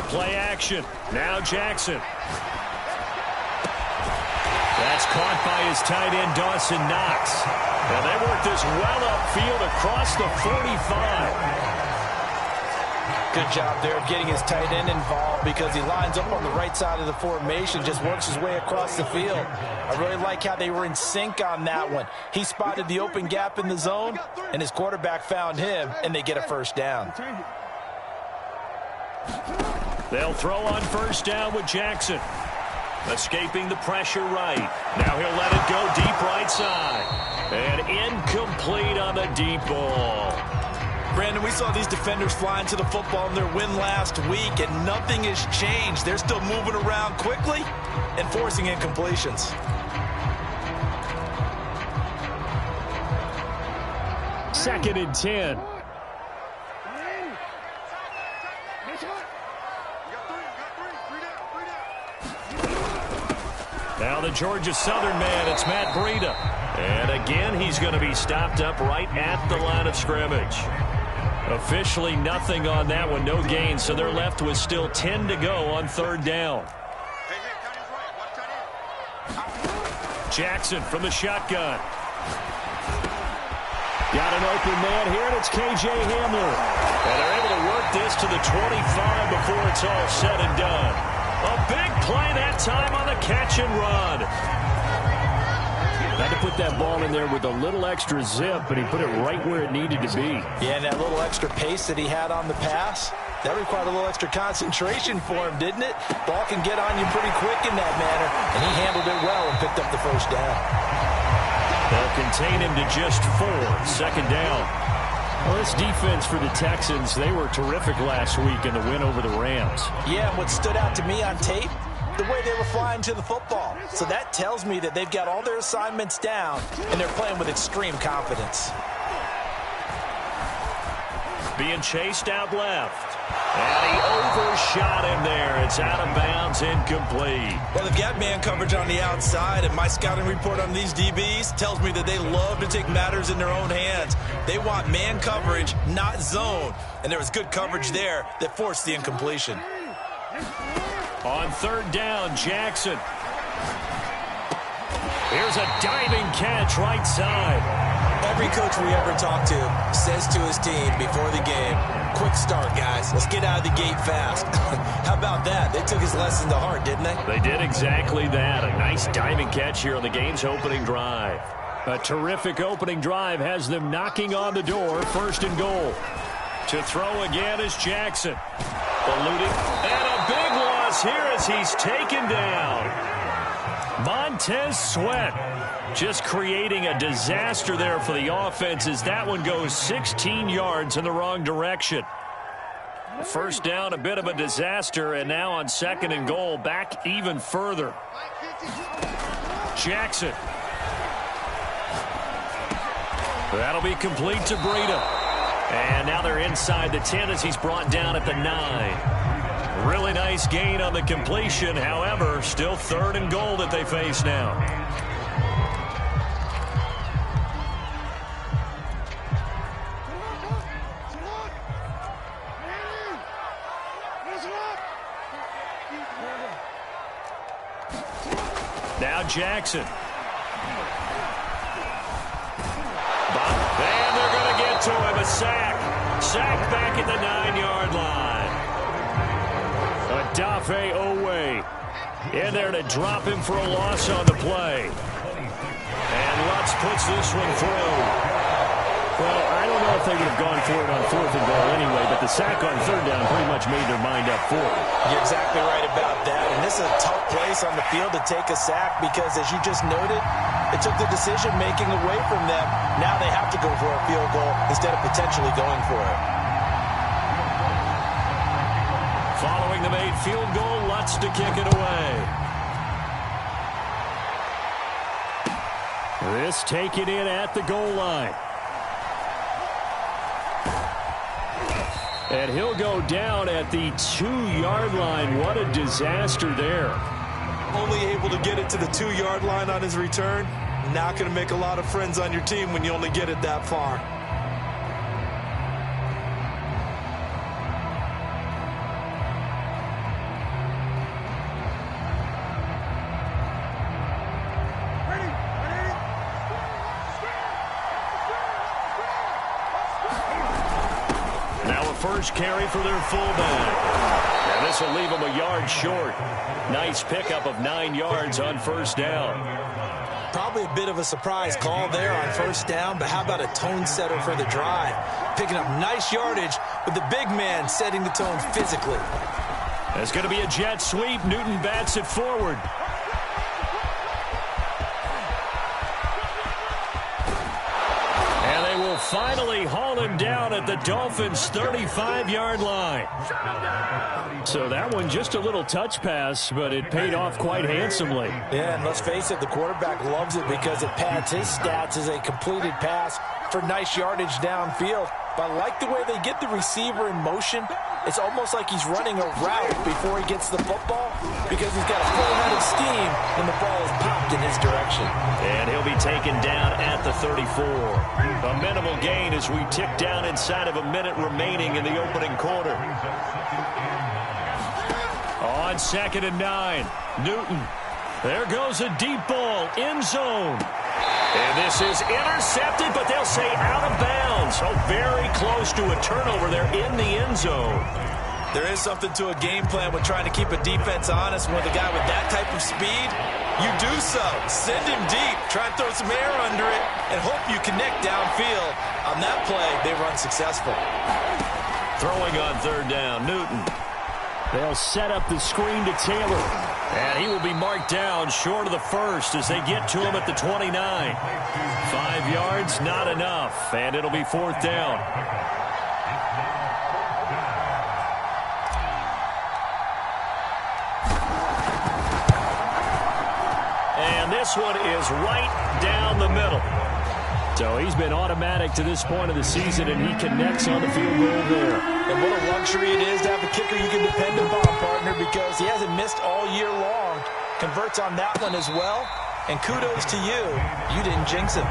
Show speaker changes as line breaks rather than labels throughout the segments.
Play action. Now Jackson. That's caught by his tight end, Dawson Knox. And they work this well upfield across the 45.
Good job there of getting his tight end involved because he lines up on the right side of the formation, just works his way across the field. I really like how they were in sync on that one. He spotted the open gap in the zone, and his quarterback found him, and they get a first down.
They'll throw on first down with Jackson. Escaping the pressure right. Now he'll let it go deep right side. And incomplete on the deep ball.
Brandon, we saw these defenders fly into the football in their win last week, and nothing has changed. They're still moving around quickly and forcing incompletions.
Second and 10. Now the Georgia Southern man, it's Matt Breida. And again, he's going to be stopped up right at the line of scrimmage. Officially nothing on that one, no gain, so they're left with still 10 to go on third down. Jackson from the shotgun. Got an open man here, and it's K.J. Hamler. And they're able to work this to the 25 before it's all said and done. A big play that time on the catch and run. Had to put that ball in there with a little extra zip, but he put it right where it needed to be.
Yeah, and that little extra pace that he had on the pass, that required a little extra concentration for him, didn't it? Ball can get on you pretty quick in that manner, and he handled it well and picked up the first down.
They'll contain him to just 4. Second down. Well, this defense for the Texans, they were terrific last week in the win over the Rams.
Yeah, and what stood out to me on tape, the way they were flying to the football. So that tells me that they've got all their assignments down, and they're playing with extreme confidence.
Being chased out left. And he overshot him there. It's out of bounds, incomplete.
Well, they've got man coverage on the outside, and my scouting report on these DBs tells me that they love to take matters in their own hands. They want man coverage, not zone. And there was good coverage there that forced the incompletion.
On third down, Jackson. Here's a diving catch right side.
Every coach we ever talk to says to his team before the game, quick start, guys. Let's get out of the gate fast. How about that? They took his lesson to heart, didn't they?
They did exactly that. A nice diving catch here on the game's opening drive. A terrific opening drive has them knocking on the door. First and goal. To throw again is Jackson. Eluding. And a big loss here as he's taken down. Montez Sweat just creating a disaster there for the offense as that one goes 16 yards in the wrong direction. First down, a bit of a disaster, and now on second and goal, back even further. Jackson. That'll be complete to Breida. And now they're inside the 10 as he's brought down at the 9. Really nice gain on the completion. However, still third and goal that they face now. Now Jackson. And they're going to get to him. A sack. Sack back at the 9-yard line. Adafe Owe in there to drop him for a loss on the play. And Lutz puts this one through. Well, I don't know if they would have gone for it on fourth and goal anyway, but the sack on third down pretty much made their mind up for it.
You're exactly right about that. And this is a tough place on the field to take a sack because, as you just noted, it took the decision-making away from them. Now they have to go for a field goal instead of potentially going for it.
Following the made field goal, Lutz to kick it away. This taken in at the goal line. And he'll go down at the 2-yard line. What a disaster there.
Only able to get it to the 2-yard line on his return. Not going to make a lot of friends on your team when you only get it that far.
first carry for their fullback. And this will leave them a yard short. Nice pickup of 9 yards on first down.
Probably a bit of a surprise call there on first down, but how about a tone setter for the drive? Picking up nice yardage with the big man setting the tone physically.
It's going to be a jet sweep. Newton bats it forward. And they will finally haul him down at the Dolphins' 35-yard line. So that one just a little touch pass, but it paid off quite handsomely.
Yeah, and let's face it, the quarterback loves it because it pads his stats as a completed pass for nice yardage downfield. But I like the way they get the receiver in motion. It's almost like he's running a route before he gets the football because he's got a full head of steam and the ball is popped in his direction.
And he'll be taken down at the 34. A minimal gain as we tick down inside of a minute remaining in the opening quarter. On 2nd and 9, Newton. There goes a deep ball, end zone. And this is intercepted, but they'll say out of bounds. Oh, very close to a turnover there in the end zone.
There is something to a game plan with trying to keep a defense honest. With a guy with that type of speed, you do so. Send him deep. Try and throw some air under it and hope you connect downfield. On that play, they run successful.
Throwing on 3rd down, Newton. They'll set up the screen to Taylor. And he will be marked down short of the first as they get to him at the 29. 5 yards, not enough. And it'll be 4th down. And this one is right down the middle. So he's been automatic to this point of the season, and he connects on the field goal there.
And what a luxury it is to have a kicker you can depend upon, partner, because he hasn't missed all year long. Converts on that one as well. And kudos to you. You didn't jinx him.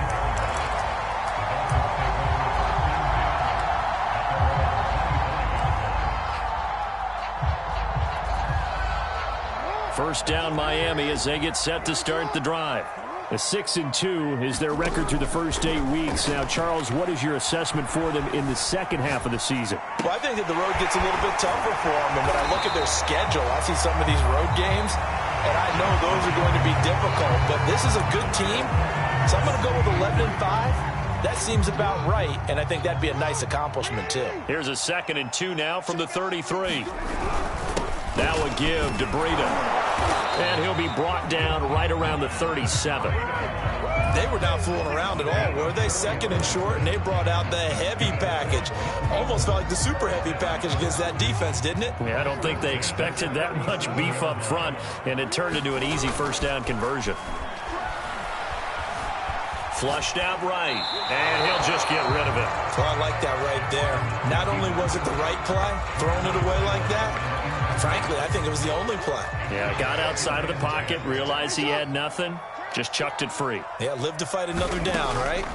First down, Miami, as they get set to start the drive. A 6-2 is their record through the first 8 weeks. Now, Charles, what is your assessment for them in the second half of the season?
Well, I think that the road gets a little bit tougher for them. And when I look at their schedule, I see some of these road games, and I know those are going to be difficult. But this is a good team, so I'm going to go with 11-5. That seems about right, and I think that'd be a nice accomplishment, too.
Here's a 2nd and 2 now from the 33. That would give to Breida. And he'll be brought down right around the 37.
They were not fooling around at all, were they? 2nd and short, and they brought out the heavy package. Almost felt like the super heavy package against that defense, didn't it?
Yeah, I don't think they expected that much beef up front, and it turned into an easy first down conversion. Flushed out right, and he'll just get rid of it.
Well, I like that right there. Not only was it the right play, throwing it away like that, frankly, I think it was the only play.
Yeah, got outside of the pocket, realized he had nothing, just chucked it free.
Yeah, live to fight another down, right?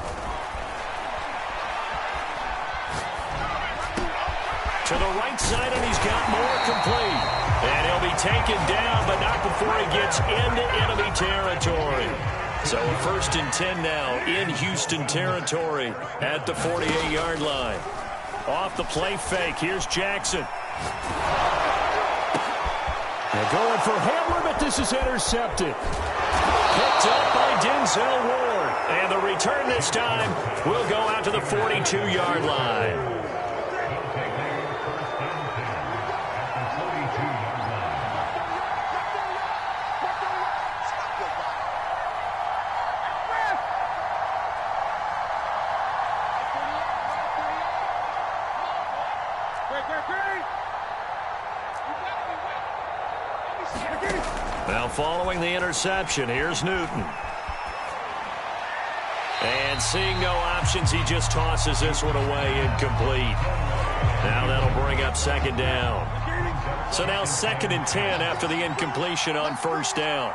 To the right side, and he's got more complete. And he'll be taken down, but not before he gets into enemy territory. So a 1st and 10 now in Houston territory at the 48-yard line. Off the play fake, here's Jackson. They're going for Hamler, but this is intercepted. Picked up by Denzel Ward. And the return this time will go out to the 42-yard line. Now following the interception, here's Newton. And seeing no options, he just tosses this one away incomplete. Now that'll bring up 2nd down. So now 2nd and 10 after the incompletion on 1st down.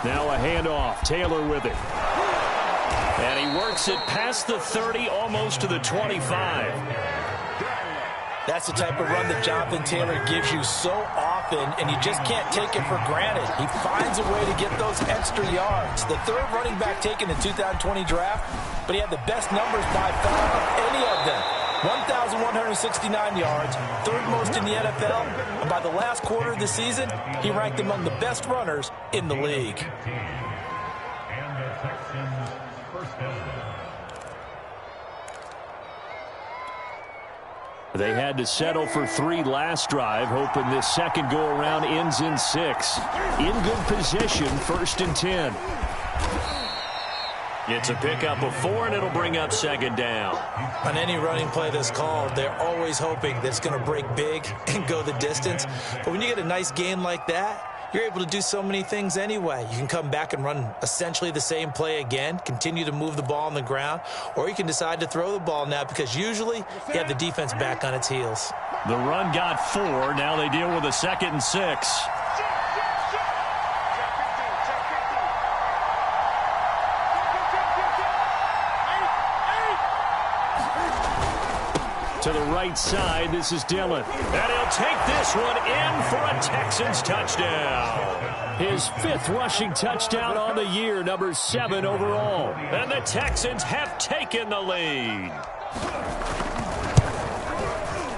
Now a handoff, Taylor with it. And he works it past the 30, almost to the 25.
That's the type of run that Jonathan Taylor gives you so often. happen, and you just can't take it for granted. He finds a way to get those extra yards. The third running back taken in the 2020 draft, but he had the best numbers by far of any of them. 1,169 yards, third most in the NFL, and by the last quarter of the season, he ranked among the best runners in the league.
They had to settle for 3 last drive, hoping this second go-around ends in 6. In good position, 1st and 10. It's a pickup of 4, and it'll bring up 2nd down.
On any running play that's called, they're always hoping that it's going to break big and go the distance. But when you get a nice gain like that, you're able to do so many things anyway. You can come back and run essentially the same play again, continue to move the ball on the ground, or you can decide to throw the ball now because usually you have the defense back on its heels.
The run got 4. Now they deal with a 2nd and 6. To the right side, this is Dillon. And he'll take this one in for a Texans touchdown. His 5th rushing touchdown on the year, number 7 overall. And the Texans have taken the lead.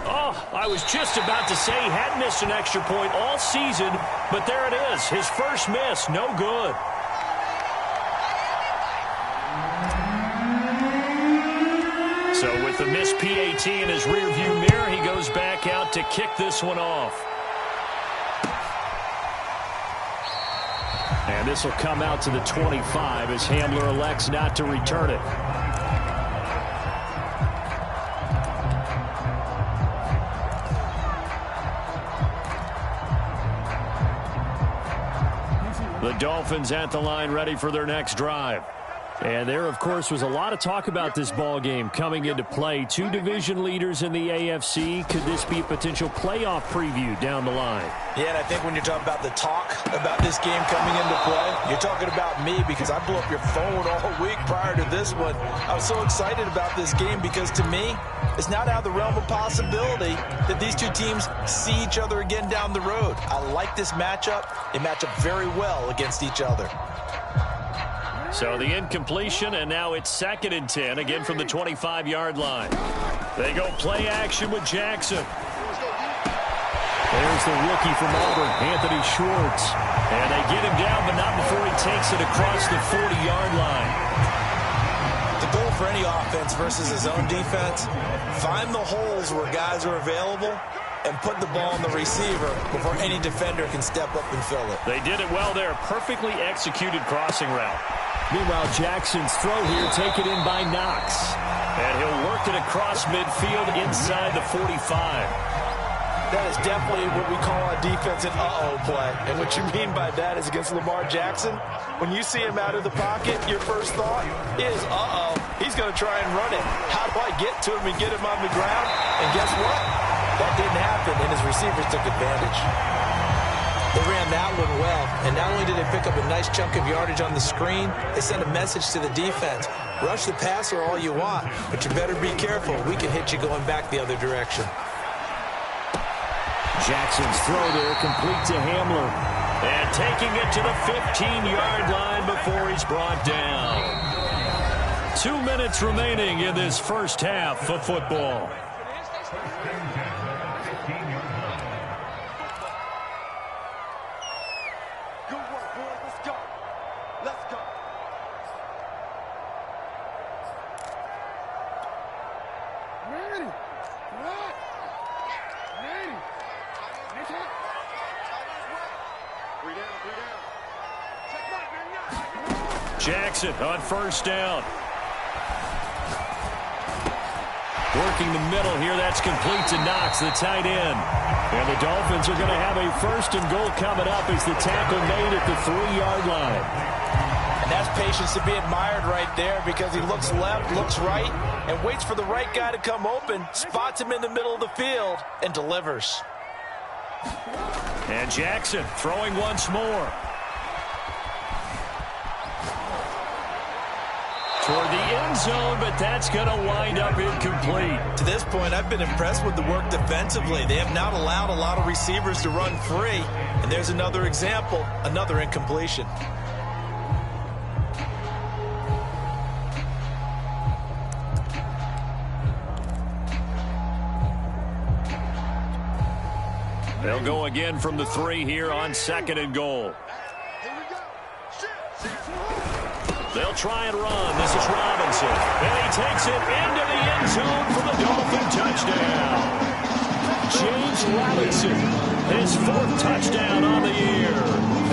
Oh, I was just about to say he hadn't missed an extra point all season, but there it is. His first miss, no good. So with the missed PAT in his rearview mirror, he goes back out to kick this one off. And this will come out to the 25 as Hamler elects not to return it. The Dolphins at the line ready for their next drive. And there, of course, was a lot of talk about this ball game coming into play. 2 division leaders in the AFC. Could this be a potential playoff preview down the line?
Yeah, and I think when you're talking about the talk about this game coming into play, you're talking about me because I blew up your phone all week prior to this one. I was so excited about this game because to me, it's not out of the realm of possibility that these two teams see each other again down the road. I like this matchup. They match up very well against each other.
So the incompletion, and now it's 2nd and 10, again from the 25-yard line. They go play action with Jackson. There's the rookie from Auburn, Anthony Schwartz. And they get him down, but not before he takes it across the 40-yard line.
The goal for any offense versus his own defense, find the holes where guys are available and put the ball on the receiver before any defender can step up and fill it.
They did it well there. Perfectly executed crossing route.
Meanwhile, Jackson's throw here taken in by Knox.
And he'll work it across midfield inside the 45.
That is definitely what we call on defense an uh-oh play. And what you mean by that is against Lamar Jackson, when you see him out of the pocket, your first thought is, uh-oh, he's going to try and run it. How do I get to him and get him on the ground? And guess what? That didn't happen, and his receivers took advantage. They ran that one well, and not only did they pick up a nice chunk of yardage on the screen, they sent a message to the defense. Rush the passer all you want, but you better be careful. We can hit you going back the other direction.
Jackson's throw there complete to Hamler.
And taking it to the 15-yard line before he's brought down. 2 minutes remaining in this first half of football. Jackson on first down. Working the middle here. That's complete to Knox, the tight end. And the Dolphins are going to have a 1st and goal coming up as the tackle made at the 3-yard line.
And that's patience to be admired right there because he looks left, looks right, and waits for the right guy to come open, spots him in the middle of the field, and delivers.
And Jackson throwing once more. toward the end zone, but that's going to wind up incomplete.
To this point, I've been impressed with the work defensively. They have not allowed a lot of receivers to run free. And there's another example, another incompletion.
They'll go again from the 3 here on 2nd and goal. They'll try and run. This is Robinson. And he takes it into the end zone for the Dolphin touchdown. James Robinson, his 4th touchdown on the year.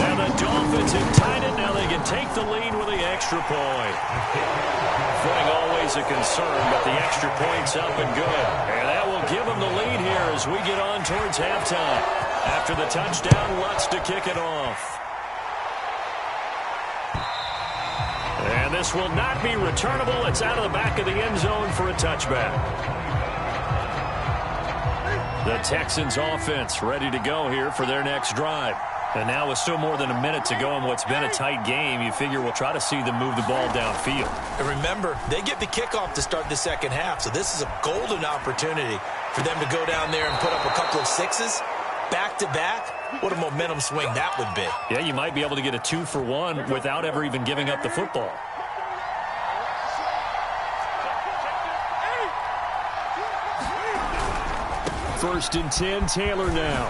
And the Dolphins have tied it. Now they can take the lead with the extra point. Footing always a concern, but the extra point's up and good. And that will give them the lead here as we get on towards halftime. After the touchdown, Lutz to kick it off. And this will not be returnable. It's out of the back of the end zone for a touchback. The Texans offense ready to go here for their next drive. And now with still more than a minute to go in what's been a tight game, you figure we'll try to see them move the ball downfield.
And remember, they get the kickoff to start the second half, so this is a golden opportunity for them to go down there and put up a couple of sixes back-to-back. What a momentum swing that would be.
Yeah, you might be able to get a 2-for-1 without ever even giving up the football. First and 10, Taylor now.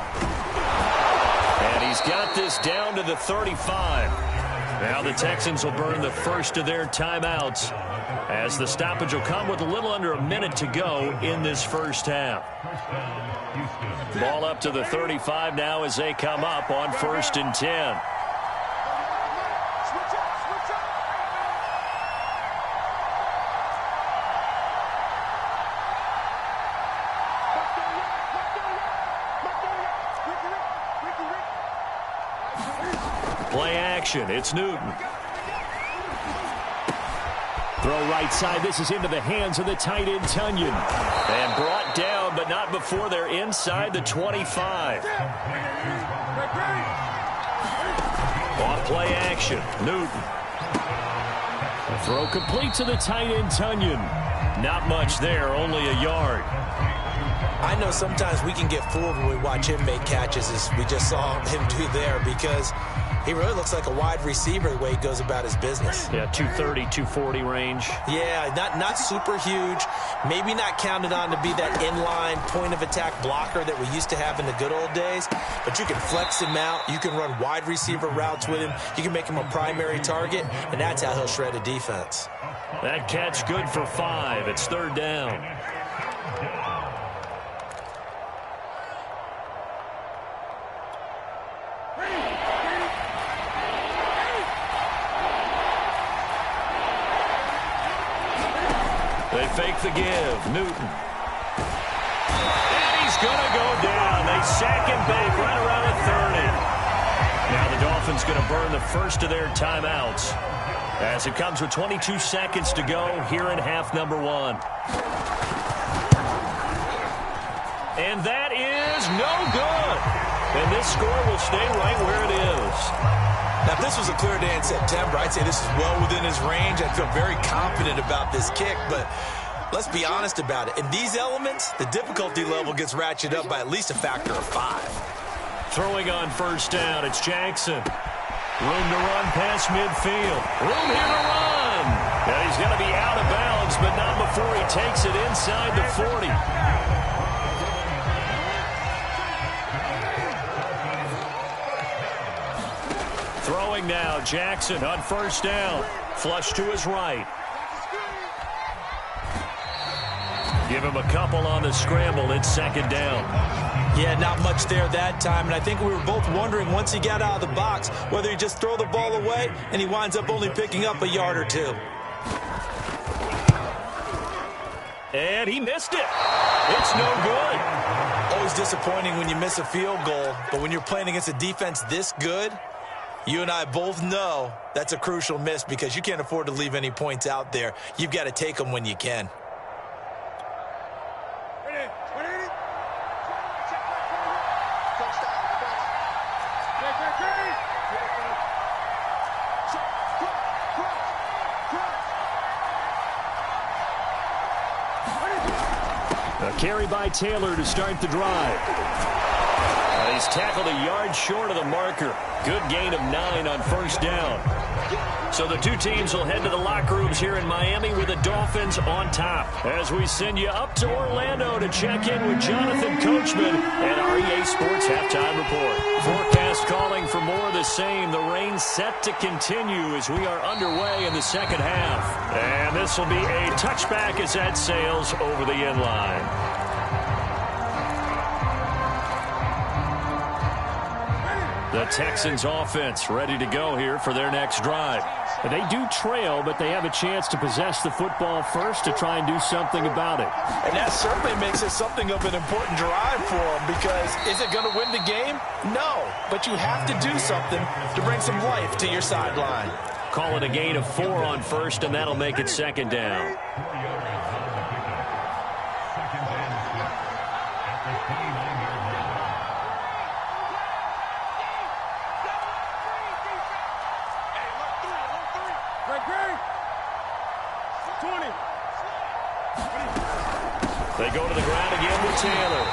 And he's got this down to the 35. Now the Texans will burn the first of their timeouts as the stoppage will come with a little under a minute to go in this first half. Ball up to the 35 now as they come up on 1st and 10. Play action. It's Newton. Throw right side. This is into the hands of the tight end, Tunyon. And brought down, but not before they're inside the 25. Off play action. Newton. The throw complete to the tight end, Tunyon. Not much there, only a yard.
I know sometimes we can get fooled when we watch him make catches, as we just saw him do there, because he really looks like a wide receiver the way he goes about his business.
Yeah, 230, 240 range.
Yeah, not super huge. Maybe not counted on to be that inline point-of-attack blocker that we used to have in the good old days. But you can flex him out. You can run wide receiver routes with him. You can make him a primary target, and that's how he'll shred a defense.
That catch good for 5. It's 3rd down. They fake the give. Newton. And he's going to go down. They sack him back right around the 30. Now the Dolphins going to burn the first of their timeouts as it comes with 22 seconds to go here in half number 1. And that is no good. And this score will stay right where it is.
Now, if this was a clear day in September, I'd say this is well within his range. I feel very confident about this kick, but let's be honest about it. In these elements, the difficulty level gets ratcheted up by at least a factor of 5.
Throwing on 1st down, it's Jackson. Room to run past midfield. Room here to run. And he's going to be out of bounds, but not before he takes it inside the 40. Throwing now, Jackson on 1st down. Flush to his right. Give him a couple on the scramble. It's 2nd down.
Yeah, not much there that time. And I think we were both wondering once he got out of the box whether he just throw the ball away and he winds up only picking up a yard or 2.
And he missed it. It's no good.
Always disappointing when you miss a field goal. But when you're playing against a defense this good, you and I both know that's a crucial miss because you can't afford to leave any points out there. You've got to take them when you can.
carry by Taylor to start the drive.
He's tackled a yard short of the marker. Good gain of 9 on first down. So the two teams will head to the locker rooms here in Miami with the Dolphins on top. As we send you up to Orlando to check in with Jonathan Coachman at our EA Sports Halftime Report. Forecast calling for more of the same. The rain set to continue as we are underway in the second half. And this will be a touchback as that sails over the end line. The Texans offense ready to go here for their next drive.
They do trail, but they have a chance to possess the football first to try and do something about it.
And that certainly makes it something of an important drive for them, because is it going to win the game? No, but you have to do something to bring some life to your sideline.
Call it a gain of 4 on first, and that'll make it second down. They go to the ground again with Taylor.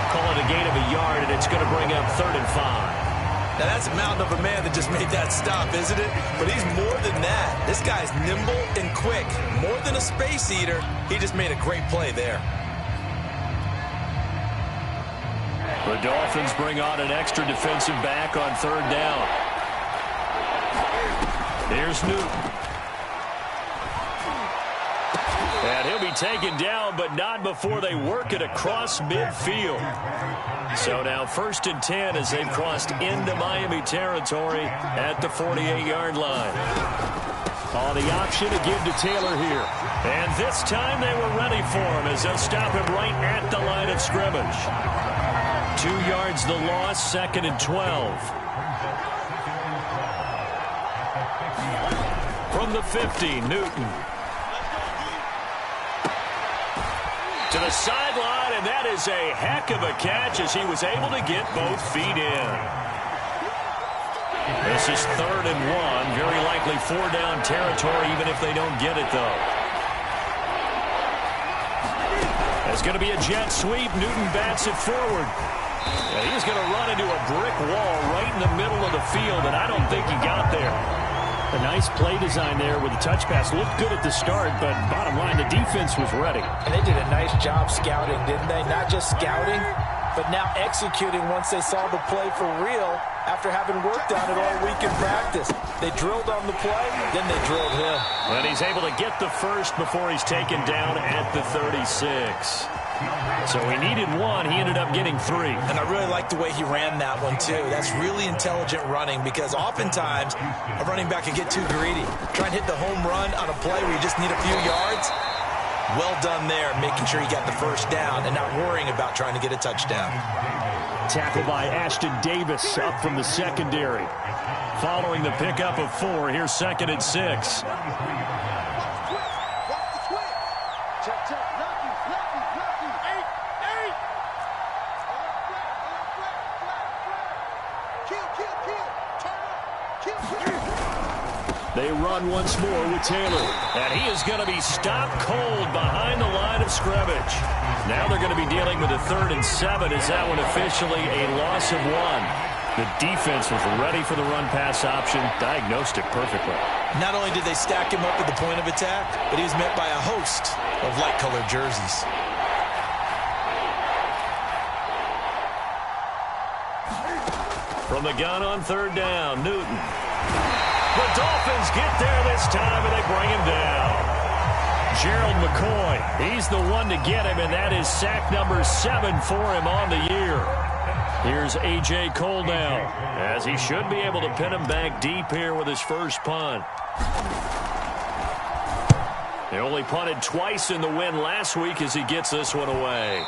Call it a gain of a yard, and it's going to bring up 3rd and 5.
Now, that's a mountain of a man that just made that stop, isn't it? But he's more than that. This guy's nimble and quick. More than a space eater, he just made a great play there.
The Dolphins bring on an extra defensive back on 3rd down. Here's Newton. And he'll be taken down, but not before they work it across midfield. So now 1st and 10 as they've crossed into Miami territory at the 48-yard line.
Oh, the option to give to Taylor here.
And this time they were ready for him as they'll stop him right at the line of scrimmage. 2 yards the loss, 2nd and 12. From the 50, Newton. To the sideline, and that is a heck of a catch as he was able to get both feet in. This is 3rd and 1, very likely 4-down territory even if they don't get it, though. It's going to be a jet sweep. Newton bats it forward. And he's going to run into a brick wall right in the middle of the field, and I don't think he got there.
A nice play design there with the touch pass. Looked good at the start, but bottom line, the defense was ready.
And they did a nice job scouting, didn't they? Not just scouting, but now executing once they saw the play for real after having worked on it all week in practice. They drilled on the play, then they drilled him.
And he's able to get the first before he's taken down at the 36. So he needed 1. He ended up getting 3.
And I really like the way he ran that one, too. That's really intelligent running, because oftentimes a running back can get too greedy. Try and hit the home run on a play where you just need a few yards. Well done there, making sure he got the first down and not worrying about trying to get a touchdown.
Tackle by Ashton Davis up from the secondary.
Following the pickup of 4, here's 2nd and 6.
They run once more with Taylor.
And he is going to be stopped cold behind the line of scrimmage. Now they're going to be dealing with a 3rd and 7. Is that one officially a loss of 1? The defense was ready for the run-pass option, diagnosed it perfectly.
Not only did they stack him up at the point of attack, but he was met by a host of light-colored jerseys.
From the gun on 3rd down, Newton. The Dolphins get there this time, and they bring him down. Gerald McCoy, he's the one to get him, and that is sack number 7 for him on the year. Here's A.J. Cole now, as he should be able to pin him back deep here with his first punt. They only punted twice in the win last week as he gets this one away.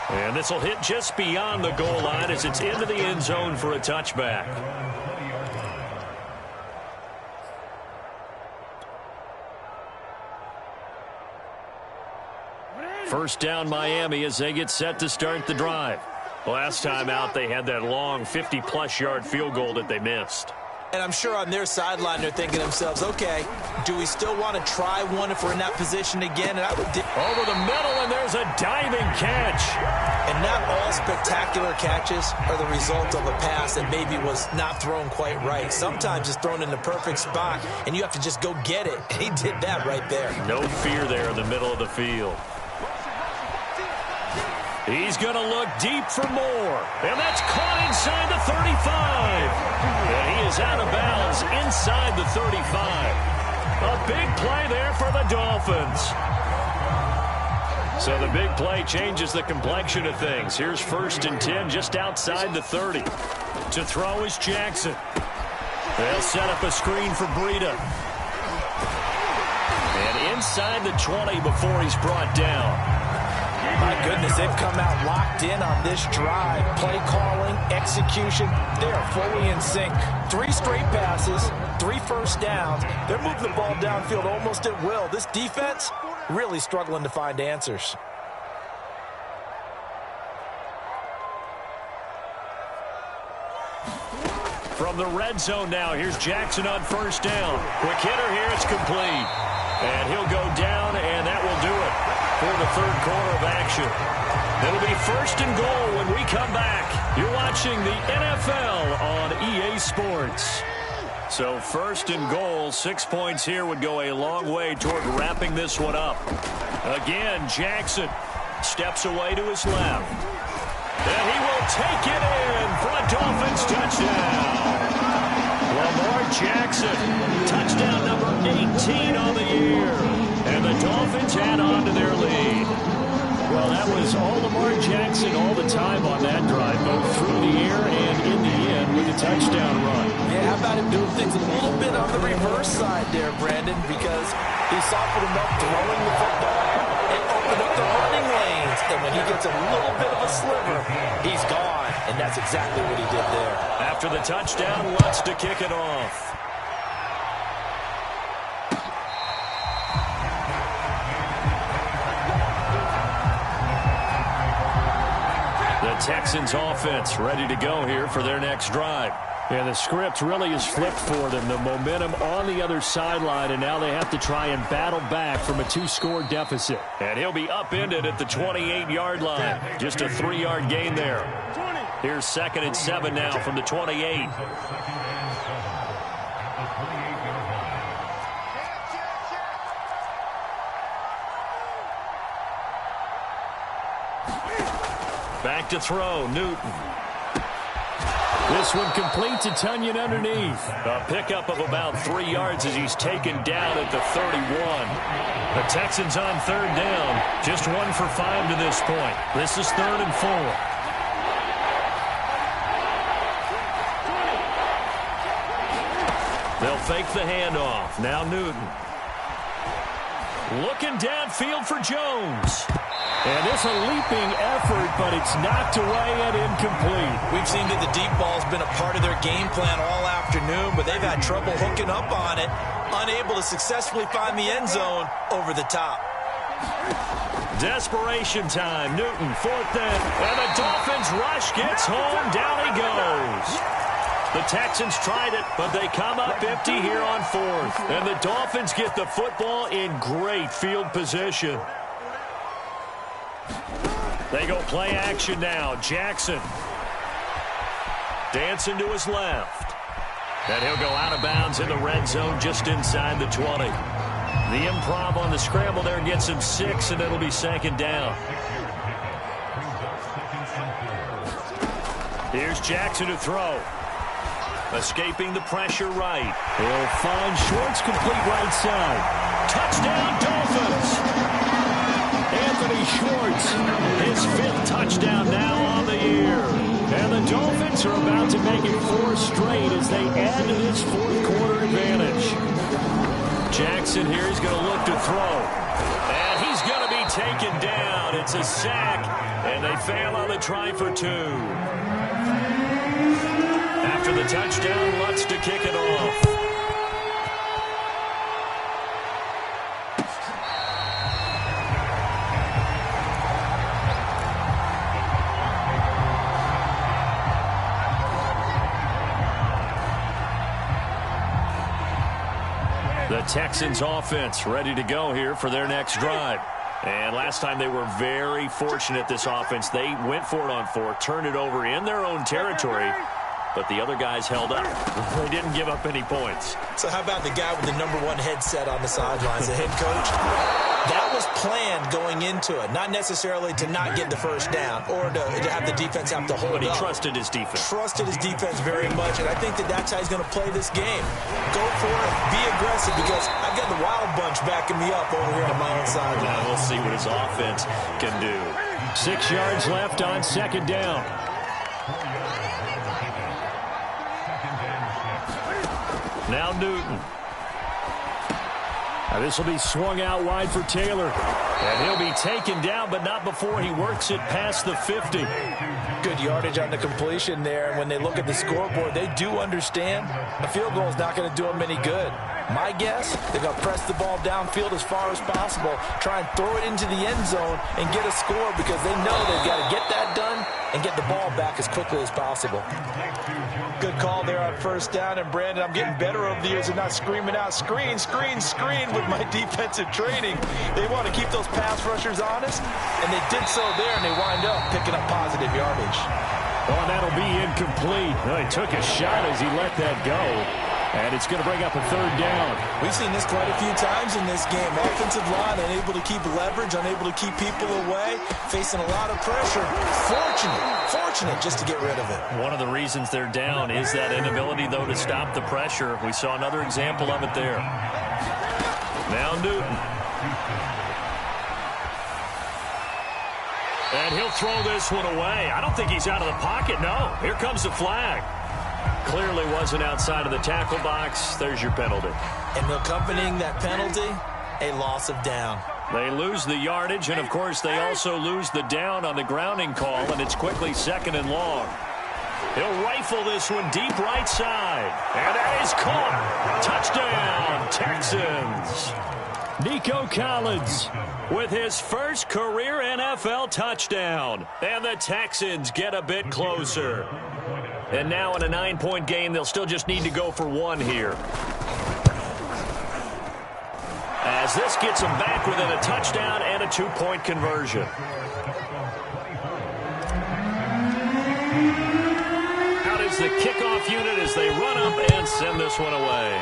And this will hit just beyond the goal line as it's into the end zone for a touchback. First down Miami as they get set to start the drive. Last time out they had that long 50-plus yard field goal that they missed.
And I'm sure on their sideline they're thinking to themselves, okay, do we still want to try one if we're in that position again? And I would
over the middle, and there's a diving catch.
And not all spectacular catches are the result of a pass that maybe was not thrown quite right. Sometimes it's thrown in the perfect spot, and you have to just go get it. And he did that right there.
No fear there in the middle of the field. He's going to look deep for more. And that's caught inside the 35. And he is out of bounds inside the 35. A big play there for the Dolphins. So the big play changes the complexion of things. Here's 1st and 10 just outside the 30. To throw is Jackson. They'll set up a screen for Breida. And inside the 20 before he's brought down.
My goodness, they've come out locked in on this drive. Play calling, execution, they are fully in sync. 3 straight passes, 3 first downs. They're moving the ball downfield almost at will. This defense really struggling to find answers.
From the red zone now, here's Jackson on 1st down. Quick hitter here, it's complete. And he'll go down, and that will do it for the 3rd quarter of action. It'll be 1st and goal when we come back. You're watching the NFL on EA Sports. So 1st and goal, 6 points here would go a long way toward wrapping this one up. Again, Jackson steps away to his left. And he will take it in for a Dolphins touchdown. Lamar Jackson, touchdown number 18 on the year. And the Dolphins add on to their lead. Well, that was all Lamar Jackson all the time on that drive, both through the air and in the end with a touchdown run.
Yeah, how about him doing things a little bit on the reverse side there, Brandon, because he softened him up throwing the football and opened up the running lanes. And when he gets a little bit of a sliver, he's gone. And that's exactly what he did there.
After the touchdown, Lutz to kick it off. The Texans offense ready to go here for their next drive. And the script really is flipped for them. The momentum on the other sideline, and now they have to try and battle back from a 2-score deficit. And he'll be upended at the 28-yard line. Just a 3-yard gain there. Here's 2nd and 7 now from the 28. Back to throw, Newton. This one complete to Tunyon underneath. A pickup of about 3 yards as he's taken down at the 31. The Texans on 3rd down. Just 1 for 5 to this point. This is 3rd and 4. They'll fake the handoff. Now Newton. Looking downfield for Jones. And this a leaping effort, but it's knocked away and incomplete.
We've seen that the deep ball's been a part of their game plan all afternoon, but they've had trouble hooking up on it, unable to successfully find the end zone over the top.
Desperation time. Newton, 4th down. And the Dolphins rush gets home. Down he goes. The Texans tried it, but they come up empty here on 4th. And the Dolphins get the football in great field position. They go play action now. Jackson dancing to his left. And he'll go out of bounds in the red zone just inside the 20. The improv on the scramble there gets him 6, and it'll be 2nd down. Here's Jackson to throw. Escaping the pressure right.
He'll find Schwartz complete right side.
Touchdown, Dolphins!
Anthony Schwartz,
his 5th touchdown now on the year.
And the Dolphins are about to make it 4 straight as they add to this 4th quarter advantage.
Jackson here is going to look to throw. And he's going to be taken down. It's a sack, and they fail on the try for 2. After the touchdown, Lutz to kick it off. The Texans offense ready to go here for their next drive. And last time they were very fortunate, this offense. They went for it on 4, turned it over in their own territory, but the other guys held up. They didn't give up any points.
So how about the guy with the #1 headset on the sidelines, the head coach? That was planned going into it, not necessarily to not get the first down or to have the defense have to hold up.
But he trusted his defense.
Trusted his defense very much, and I think that's how he's going to play this game. Go for it, be aggressive, because I've got the Wild Bunch backing me up over here on my own sideline.
Now we'll see what his offense can do.
6 yards left on 2nd down.
Now Newton.
Now this will be swung out wide for Taylor.
And he'll be taken down, but not before he works it past the 50.
Good yardage on the completion there. And when they look at the scoreboard, they do understand a field goal is not going to do them any good. My guess, they're going to press the ball downfield as far as possible, try and throw it into the end zone and get a score, because they know they've got to get that done and get the ball back as quickly as possible. Good call there on 1st down. And, Brandon, I'm getting better over the years and not screaming out, screen, screen, screen with my defensive training. They want to keep those pass rushers honest, and they did so there, and they wind up picking up positive yardage.
Oh, and that'll be incomplete. Oh, he took a shot as he let that go. And it's going to bring up a 3rd down.
We've seen this quite a few times in this game. Offensive line unable to keep leverage, unable to keep people away, facing a lot of pressure. Fortunate just to get rid of it.
One of the reasons they're down is that inability, though, to stop the pressure. We saw another example of it there. Now Newton. And he'll throw this one away. I don't think he's out of the pocket, no. Here comes the flag. Clearly wasn't outside of the tackle box. There's your penalty.
And accompanying that penalty, a loss of down.
They lose the yardage, and, of course, they also lose the down on the grounding call, and it's quickly 2nd and long. He'll rifle this one deep right side. And that is caught. Touchdown, Texans.
Nico Collins
with his first career NFL touchdown. And the Texans get a bit closer. And now in a 9-point game, they'll still just need to go for 1 here. As this gets them back within a touchdown and a 2-point conversion. Out is the kickoff unit as they run up and send this one away.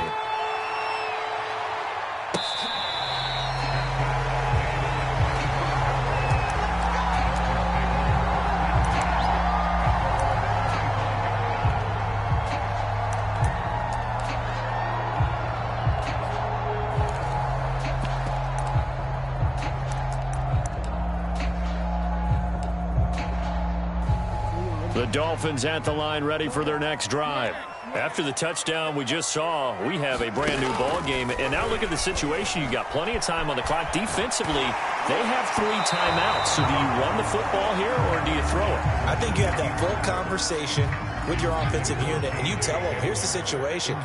The Dolphins at the line, ready for their next drive. After the touchdown we just saw, we have a brand new ball game. And now look at the situation. You got plenty of time on the clock. Defensively, they have 3 timeouts. So do you run the football here or do you throw it?
I think you have that full conversation with your offensive unit, and you tell them, here's the situation.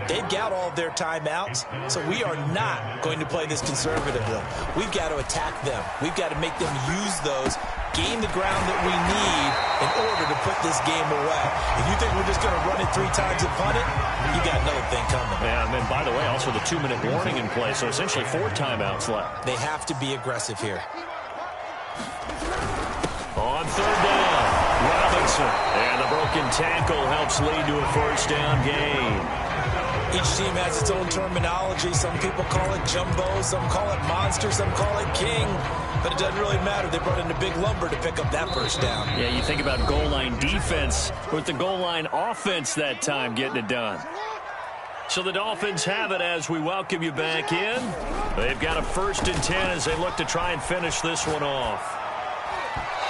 They've got all of their timeouts, so we are not going to play this conservatively. We've got to attack them. We've got to make them use those, gain the ground that we need in order to put this game away. If you think we're just going to run it 3 times and punt it, you got another thing coming.
Yeah, and then, by the way, also the 2-minute warning in play, so essentially 4 timeouts left.
They have to be aggressive here.
On 3rd down, Robinson. And the broken tackle helps lead to a 1st down gain.
Each team has its own terminology. Some people call it jumbo, some call it monster, some call it king. But it doesn't really matter. They brought in a big lumber to pick up that 1st down.
Yeah, you think about goal line defense with the goal line offense that time getting it done. So the Dolphins have it as we welcome you back in. They've got a 1st and 10 as they look to try and finish this one off.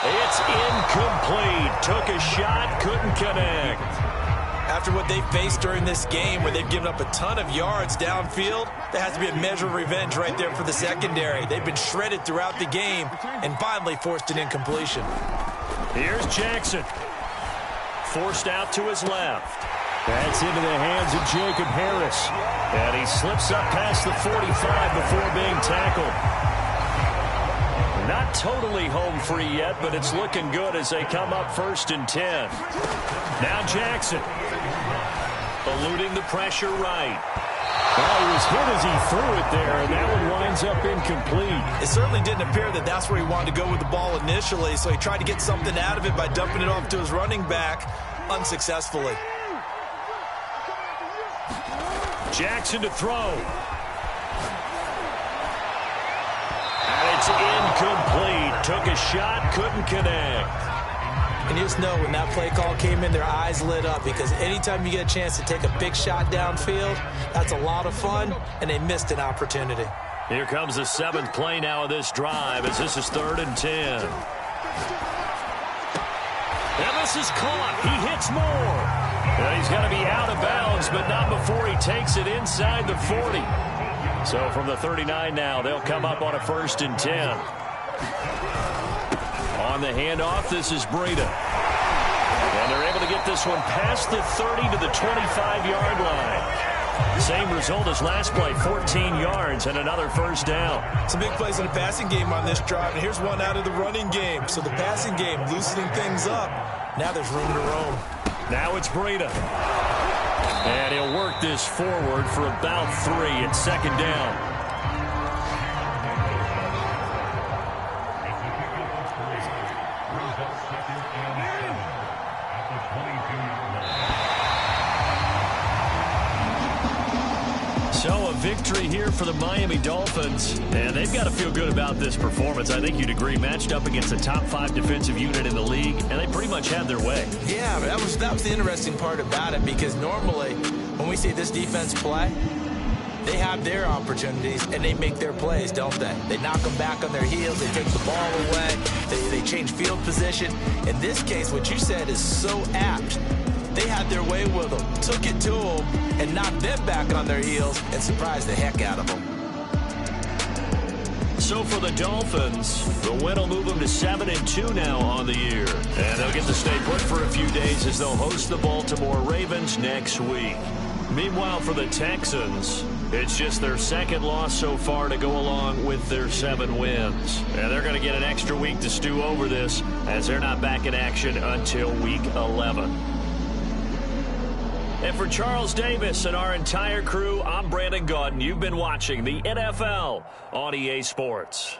It's incomplete. Took a shot, couldn't connect.
After what they faced during this game where they've given up a ton of yards downfield, there has to be a measure of revenge right there for the secondary. They've been shredded throughout the game and finally forced an incompletion.
Here's Jackson. Forced out to his left.
That's into the hands of Jacob Harris.
And he slips up past the 45 before being tackled. Not totally home free yet, but it's looking good as they come up 1st and 10. Now Jackson. Eluding the pressure right. Well, he was hit as he threw it there, and that one winds up incomplete.
It certainly didn't appear that that's where he wanted to go with the ball initially, so he tried to get something out of it by dumping it off to his running back unsuccessfully.
Jackson to throw. And it's incomplete. Took a shot, couldn't connect.
And you just know when that play call came in, their eyes lit up, because anytime you get a chance to take a big shot downfield, that's a lot of fun, and they missed an opportunity.
Here comes the 7th play now of this drive, as this is 3rd and 10. And this is caught. He hits more. And he's got to be out of bounds, but not before he takes it inside the 40. So from the 39 now, they'll come up on a 1st and 10. On the handoff, this is Breida. And they're able to get this one past the 30 to the 25-yard line. Same result as last play, 14 yards and another 1st down.
Some big plays in the passing game on this drive, and here's one out of the running game. So the passing game loosening things up. Now there's room to roam.
Now it's Breida. And he'll work this forward for about 3 at 2nd down. So a victory here for the Miami Dolphins, and they've got to feel good about this performance. I think you'd agree, matched up against a top 5 defensive unit in the league, and they pretty much had their way.
Yeah, that was the interesting part about it, because normally when we see this defense play, they have their opportunities and they make their plays, don't they? They knock them back on their heels, they take the ball away, they change field position. In this case, what you said is so apt. They had their way with them, took it to them, and knocked them back on their heels and surprised the heck out of them.
So for the Dolphins, the win will move them to 7-2 now on the year. And they'll get to stay put for a few days as they'll host the Baltimore Ravens next week. Meanwhile, for the Texans, it's just their 2nd loss so far to go along with their 7 wins. And they're going to get an extra week to stew over this, as they're not back in action until week 11. And for Charles Davis and our entire crew, I'm Brandon Gaudin. You've been watching the NFL on EA Sports.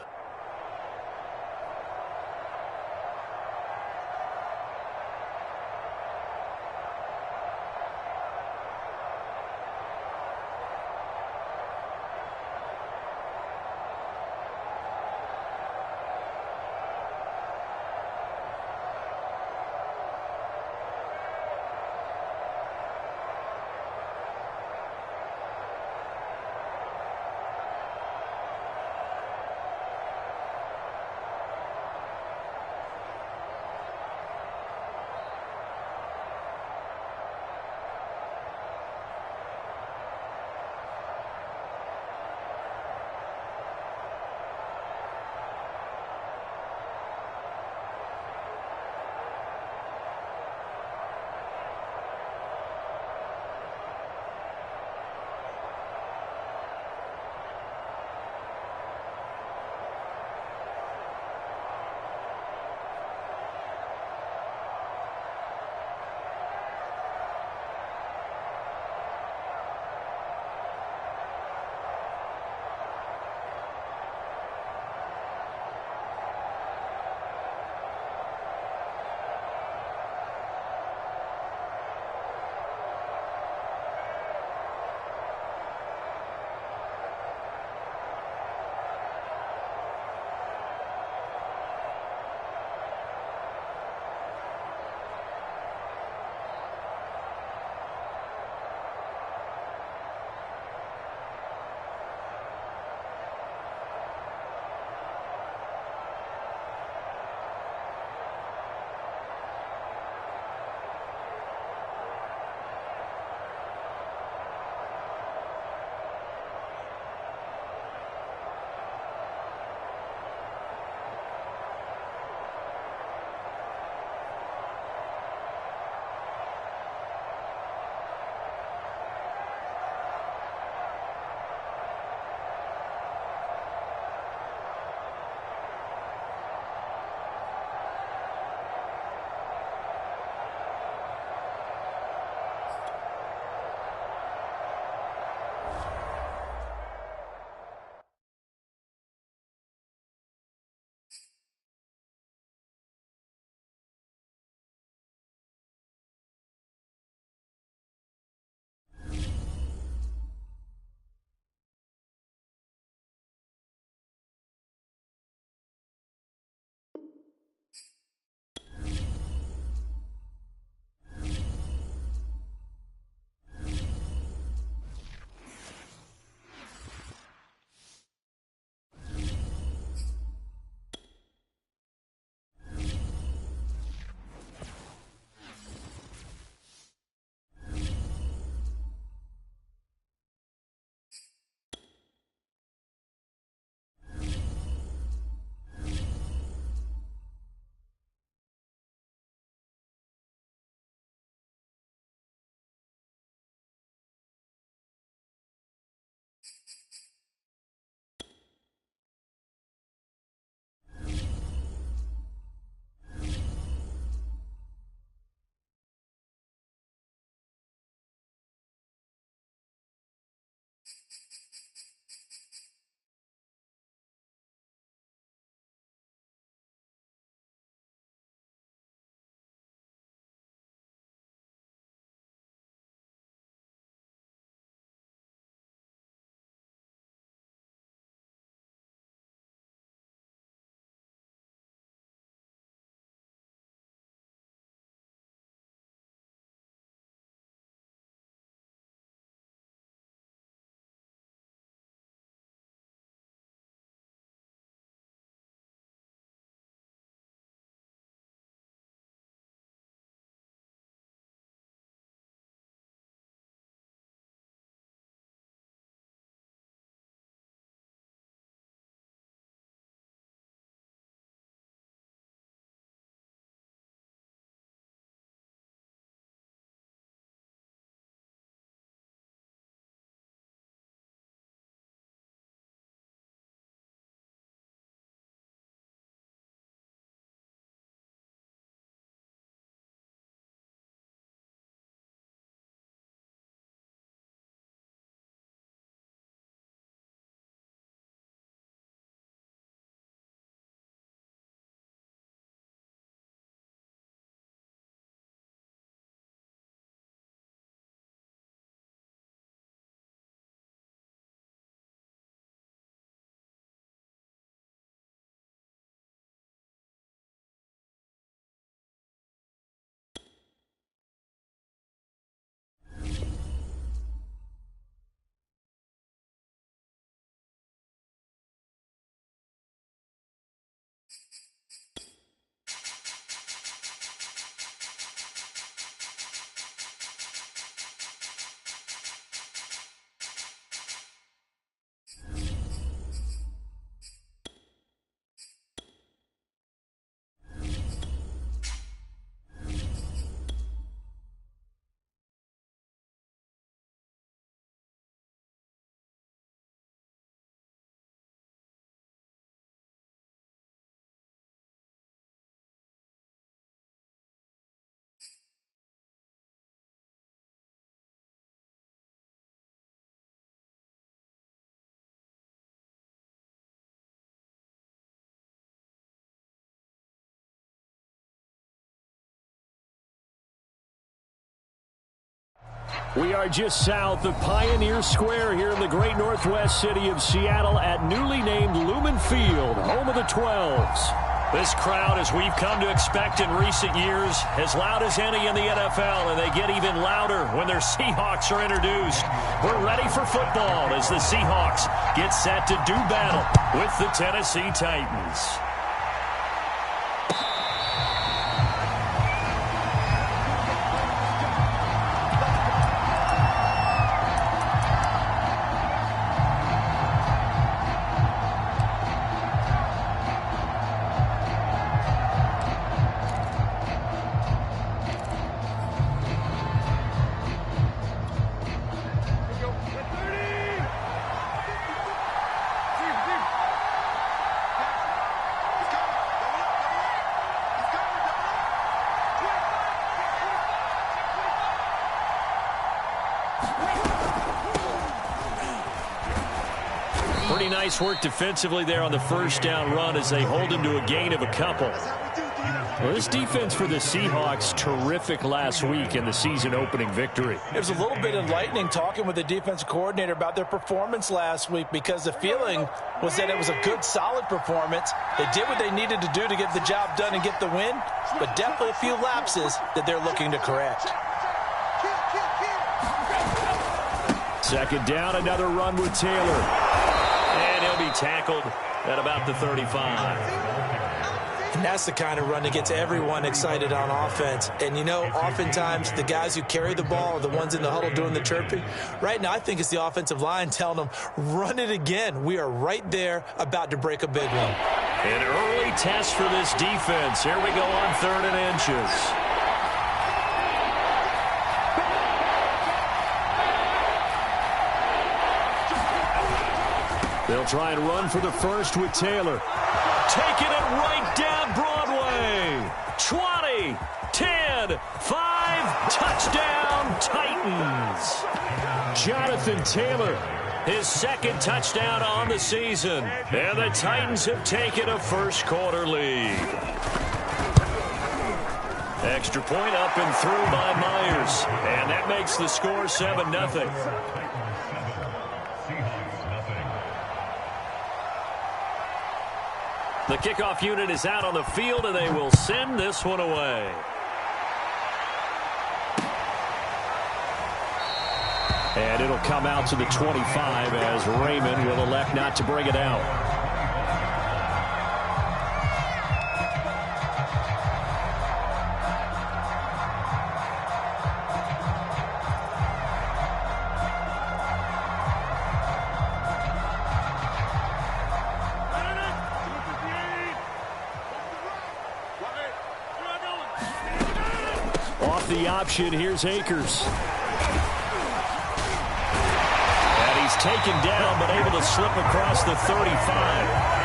We are just south of Pioneer Square here in the great northwest city of Seattle at newly named Lumen Field, home of the 12s. This crowd, as we've come to expect in recent years, as loud as any in the NFL, and they get even louder when their Seahawks are introduced. We're ready for football as the Seahawks get set to do battle with the Tennessee Titans. Pretty nice work defensively there on the first down run as they hold him to a gain of a couple. Well, this defense for the Seahawks, terrific last week in the season-opening victory.
It was a little bit enlightening talking with the defensive coordinator about their performance last week because the feeling was that it was a good, solid performance. They did what they needed to do to get the job done and get the win, but definitely a few lapses that they're looking to correct.
Second down, another run with Taylor. And he'll be tackled at about the 35.
And that's the kind of run that gets everyone excited on offense. And, you know, oftentimes the guys who carry the ball are the ones in the huddle doing the chirping. Right now, I think it's the offensive line telling them, run it again. We are right there about to break a big one.
An early test for this defense. Here we go on 3rd and inches. They'll try and run for the first with Taylor. Taking it right down Broadway. 20, 10, 5, touchdown Titans. Jonathan Taylor, his second touchdown on the season. And the Titans have taken a first-quarter lead. Extra point up and through by Myers. And that makes the score 7-0. The kickoff unit is out on the field, and they will send this one away. And it'll come out to the 25 as Raymond will elect not to bring it out. The option, here's Akers. And he's taken down, but able to slip across the 35.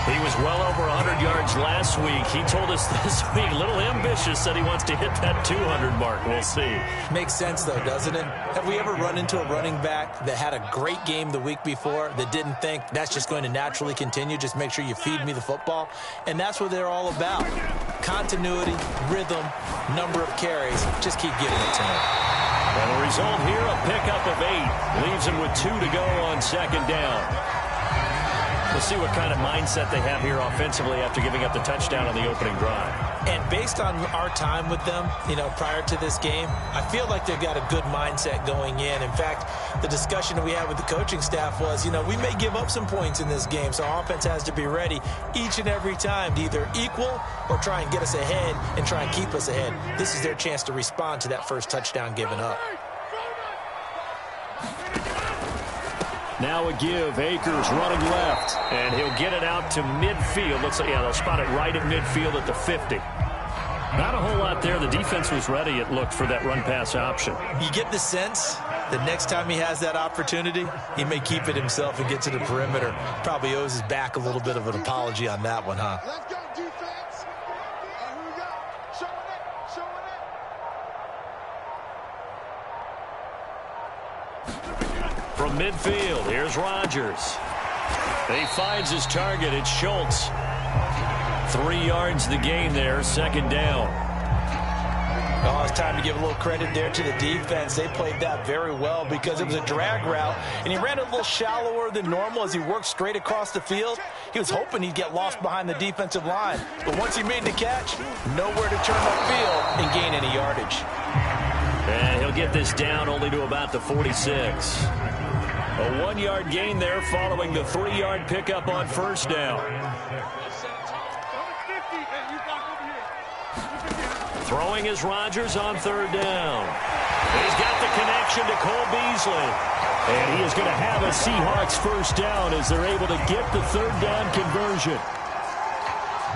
He was well over 100 yards last week. He told us this week, a little ambitious, that he wants to hit that 200 mark. We'll see.
Makes sense, though, doesn't it? Have we ever run into a running back that had a great game the week before that didn't think that's just going to naturally continue? Just make sure you feed me the football. And that's what they're all about. Continuity, rhythm, number of carries. Just keep giving it to him.
And the result here, a pickup of 8. Leaves him with 2 to go on second down. We'll see what kind of mindset they have here offensively after giving up the touchdown on the opening drive.
And based on our time with them, you know, prior to this game, I feel like they've got a good mindset going in. In fact, the discussion that we had with the coaching staff was, you know, we may give up some points in this game, so offense has to be ready each and every time to either equal or try and get us ahead and try and keep us ahead. This is their chance to respond to that first touchdown given up.
Now a give. Akers running left. And he'll get it out to midfield. Looks like, yeah, they'll spot it right at midfield at the 50. Not a whole lot there. The defense was ready, it looked, for that run-pass option.
You get the sense that next time he has that opportunity, he may keep it himself and get to the perimeter. Probably owes his back a little bit of an apology on that one, huh?
Let's go, defense. And here we go. Showing it.
From midfield, here's Rodgers. He finds his target. It's Schultz. 3 yards the gain there, second down.
Oh, it's time to give a little credit there to the defense. They played that very well because it was a drag route, and he ran it a little shallower than normal as he worked straight across the field. He was hoping he'd get lost behind the defensive line, but once he made the catch, nowhere to turn upfield and gain any yardage.
And he'll get this down only to about the 46. A 1-yard gain there following the 3-yard pickup on first down. Throwing is Rodgers on third down. He's got the connection to Cole Beasley. And he is going to have a Seahawks first down as they're able to get the third down conversion.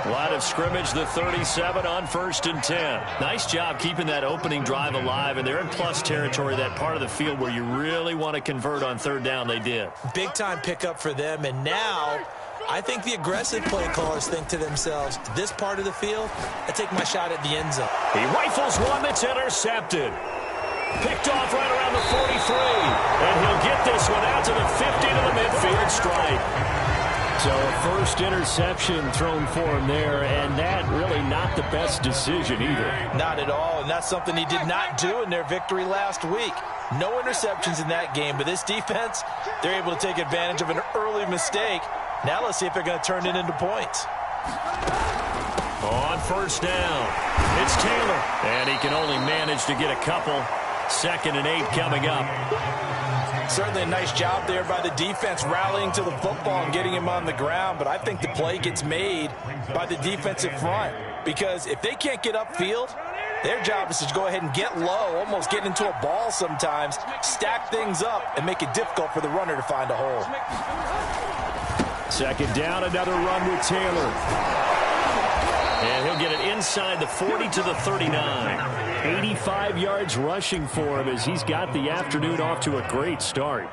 Line of scrimmage, the 37 on first and 10. Nice job keeping that opening drive alive, and they're in plus territory, that part of the field where you really want to convert on third down. They did.
Big-time pickup for them, and now I think the aggressive play callers think to themselves, this part of the field, I take my shot at the end zone.
He rifles one that's intercepted. Picked off right around the 43. And he'll get this one out to the 50 to the midfield stripe. So a first interception thrown for him there, and that really not the best decision either.
Not at all, and that's something he did not do in their victory last week. No interceptions in that game, but this defense, they're able to take advantage of an early mistake. Now let's see if they're going to turn it into points.
On first down, it's Taylor, and he can only manage to get a couple. 2nd and 8 coming up.
Certainly a nice job there by the defense rallying to the football and getting him on the ground, but I think the play gets made by the defensive front because if they can't get upfield, their job is to go ahead and get low, almost get into a ball sometimes, stack things up, and make it difficult for the runner to find a hole.
2nd down, another run with Taylor. And he'll get it inside the 40 to the 39. 85 yards rushing for him as he's got the afternoon off to a great start.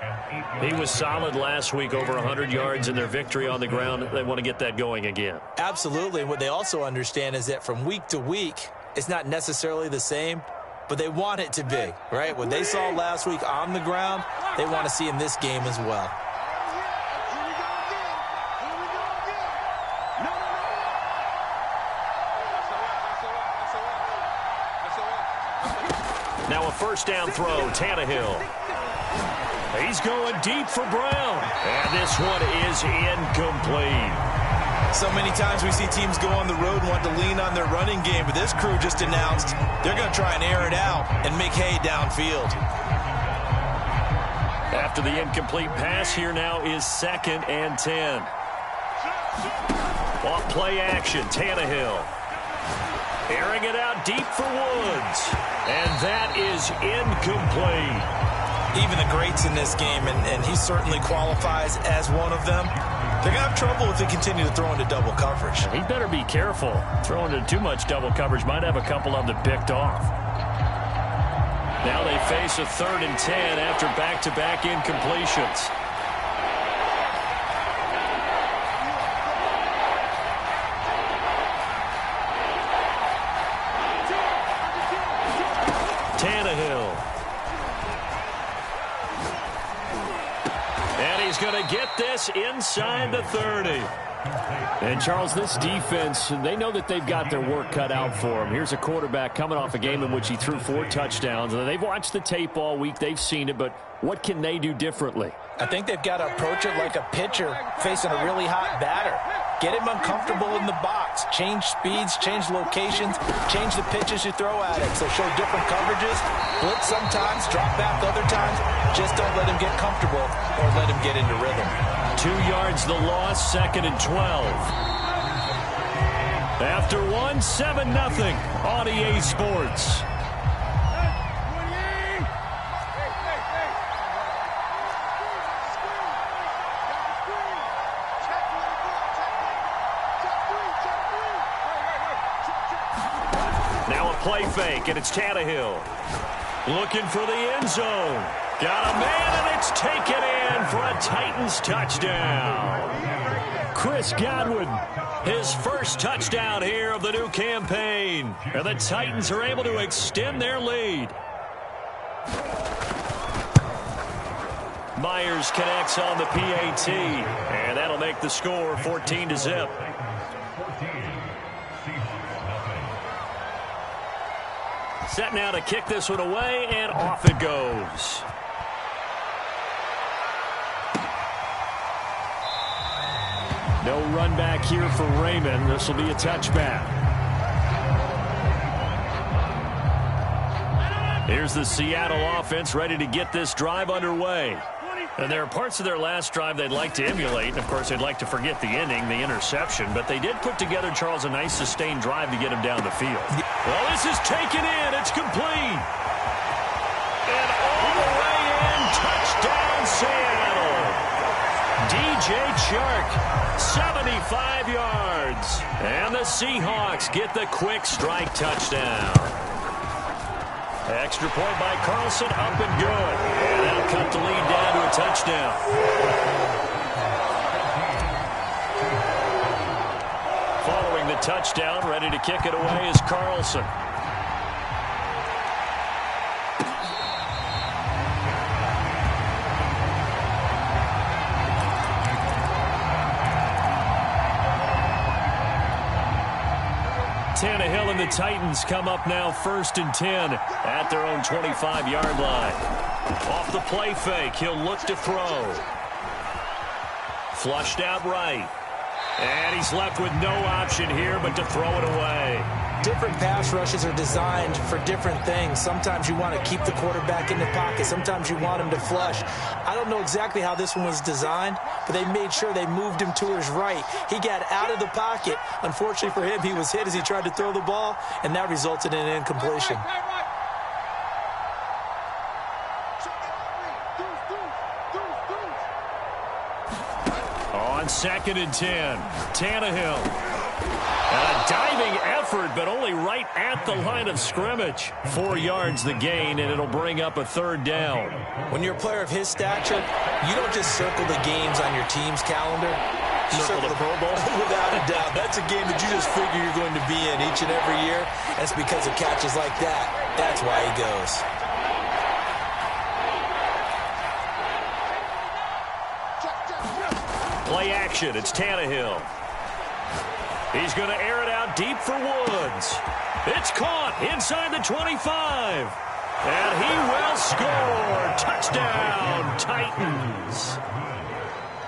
He was solid last week, over 100 yards in their victory on the ground. They want to get that going again.
Absolutely. And what they also understand is that from week to week, it's not necessarily the same, but they want it to be, right? What they saw last week on the ground, they want to see in this game as well.
Now a first down throw, Tannehill. He's going deep for Brown. And this one is incomplete.
So many times we see teams go on the road and want to lean on their running game, but this crew just announced they're going to try and air it out and make hay downfield.
After the incomplete pass, here now is 2nd and 10. Off play action, Tannehill. Airing it out deep for Woods. And that is incomplete.
Even the greats in this game, and he certainly qualifies as one of them, they're going to have trouble if they continue to throw into double coverage.
He better be careful. Throwing into too much double coverage might have a couple of them picked off. Now they face a 3rd and 10 after back-to-back incompletions. Tannehill. And he's going to get this inside the 30. And, Charles, this defense, they know that they've got their work cut out for them. Here's a quarterback coming off a game in which he threw 4 touchdowns. And they've watched the tape all week. They've seen it, but what can they do differently?
I think they've got to approach it like a pitcher facing a really hot batter. Get him uncomfortable in the box. Change speeds, change locations, change the pitches you throw at him. So show different coverages, blitz sometimes, drop back other times. Just don't let him get comfortable or let him get into rhythm.
2 yards the loss, 2nd and 12. After 1, 7-0 on EA Sports. Now a play fake, and it's Tannehill. Looking for the end zone. Got a man, and it's taken in for a Titans touchdown. Chris Godwin, his first touchdown here of the new campaign. And the Titans are able to extend their lead. Myers connects on the PAT, and that'll make the score 14-0. Set now to kick this one away, and off it goes. No run back here for Raymond. This will be a touchback. Here's the Seattle offense ready to get this drive underway. And there are parts of their last drive they'd like to emulate. And, of course, they'd like to forget the ending, the interception. But they did put together, Charles, a nice sustained drive to get him down the field. Well, this is taken in. It's complete. And all the way in. Touchdown, Seattle. DJ Chark, 75 yards. And the Seahawks get the quick strike touchdown. Extra point by Carlson, up and good. And that'll cut the lead down to a touchdown. Following the touchdown, ready to kick it away is Carlson. Tannehill and the Titans come up now 1st and 10 at their own 25-yard line. Off the play fake, he'll look to throw. Flushed out right. And he's left with no option here but to throw it away.
Different pass rushes are designed for different things. Sometimes you want to keep the quarterback in the pocket. Sometimes you want him to flush. I don't know exactly how this one was designed, but they made sure they moved him to his right. He got out of the pocket. Unfortunately for him, he was hit as he tried to throw the ball, and that resulted in an incompletion.
On 2nd and 10, Tannehill. A diving effort, but only right at the line of scrimmage. 4 yards the gain, and it'll bring up a 3rd down.
When you're a player of his stature, you don't just circle the games on your team's calendar. You
Circle the Pro Bowl?
Without a doubt. That's a game that you just figure you're going to be in each and every year. That's because of catches like that. That's why he goes.
Play action. It's Tannehill. He's going to air it out deep for Woods. It's caught inside the 25. And he will score. Touchdown, Titans.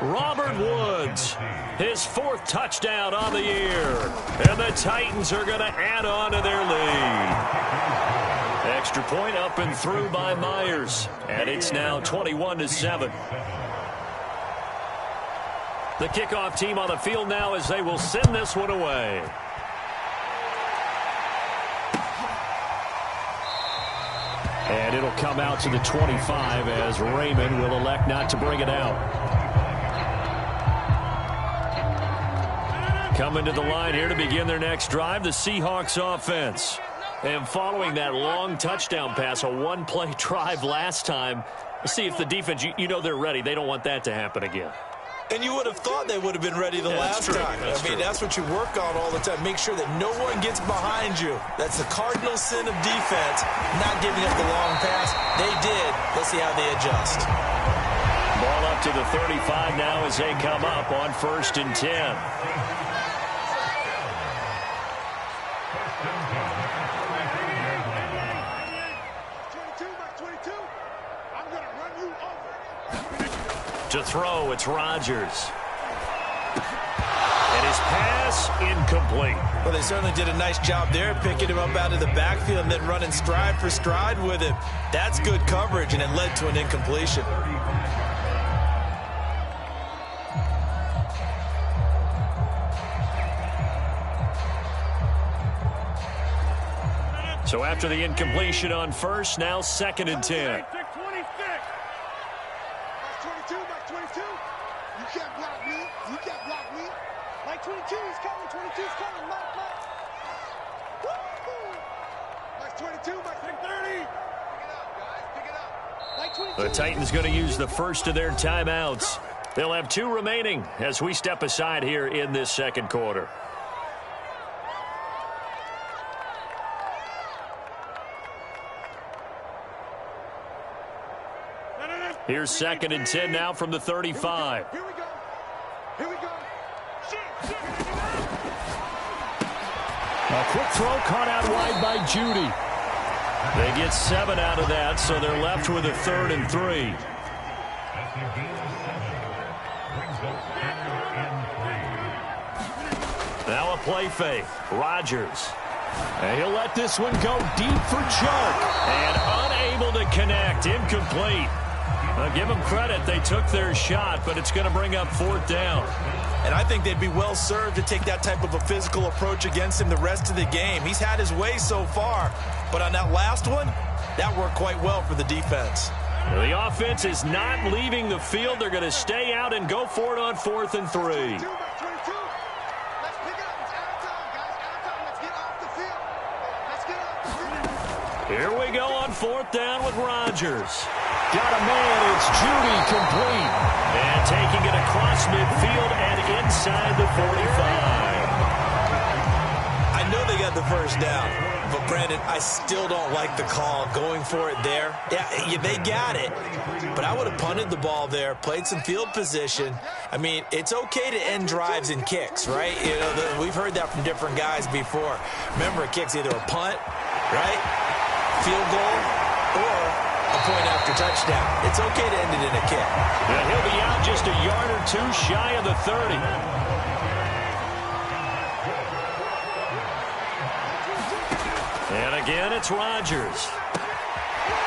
Robert Woods, his 4th touchdown on the year. And the Titans are going to add on to their lead. Extra point up and through by Myers. And it's now 21-7. The kickoff team on the field now as they will send this one away. And it'll come out to the 25 as Raymond will elect not to bring it out. Coming to the line here to begin their next drive, the Seahawks offense. And following that long touchdown pass, a one-play drive last time, let's see if the defense, you know they're ready. They don't want that to happen again.
And you would have thought they would have been ready the last time. That's what you work on all the time. Make sure that no one gets behind you. That's the cardinal sin of defense, not giving up the long pass. They did. Let's see how they adjust.
Ball up to the 35 now as they come up on 1st and 10. To throw, it's Rodgers. And his pass incomplete.
Well, they certainly did a nice job there, picking him up out of the backfield and then running stride for stride with him. That's good coverage, and it led to an incompletion.
So after the incompletion on 1st, now 2nd and 10. The Titans going to use the first of their timeouts. They'll have 2 remaining as we step aside here in this 2nd quarter. Here's 2nd and 10 now from the 35.
Here we go. Here we go.
A quick throw caught out wide by Judy.
They get 7 out of that, so they're left with a 3rd and 3. Now a play fake. Rodgers. And he'll let this one go deep for Chark. And unable to connect. Incomplete. Now give them credit. They took their shot, but it's going to bring up 4th down.
And I think they'd be well served to take that type of a physical approach against him the rest of the game. He's had his way so far, but on that last one, that worked quite well for the defense.
Well, the offense is not leaving the field. They're going to stay out and go for it on 4th and 3. Here we go on 4th down with Rodgers. Got a man, it's Judy, complete. And taking it across midfield and inside the 45.
I know they got the first down, but Brandon, I still don't like the call going for it there. Yeah, they got it, but I would have punted the ball there, played some field position. I mean, it's okay to end drives and kicks, right? You know, we've heard that from different guys before. Remember, a kick's either a punt, right, field goal, or a point after touchdown. It's okay to end it in a kick.
Yeah, he'll be out just a yard or 2 shy of the 30. And again, it's Rodgers.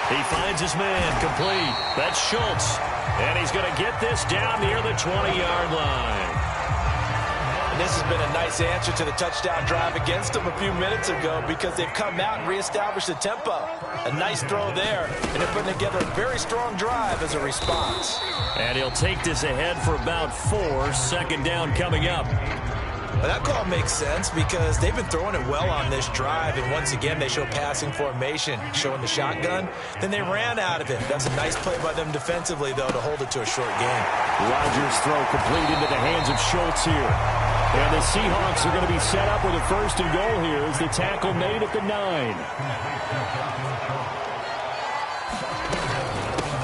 He finds his man, complete. That's Schultz. And he's going to get this down near the 20-yard line.
And this has been a nice answer to the touchdown drive against them a few minutes ago because they've come out and reestablished the tempo. A nice throw there, and they're putting together a very strong drive as a response.
And he'll take this ahead for about 4. 2nd down coming up.
Well, that call makes sense because they've been throwing it well on this drive, and once again they show passing formation, showing the shotgun. Then they ran out of it. That's a nice play by them defensively, though, to hold it to a short game.
Rodgers' throw complete into the hands of Schultz here. And the Seahawks are going to be set up with a 1st and goal here as the tackle made at the 9.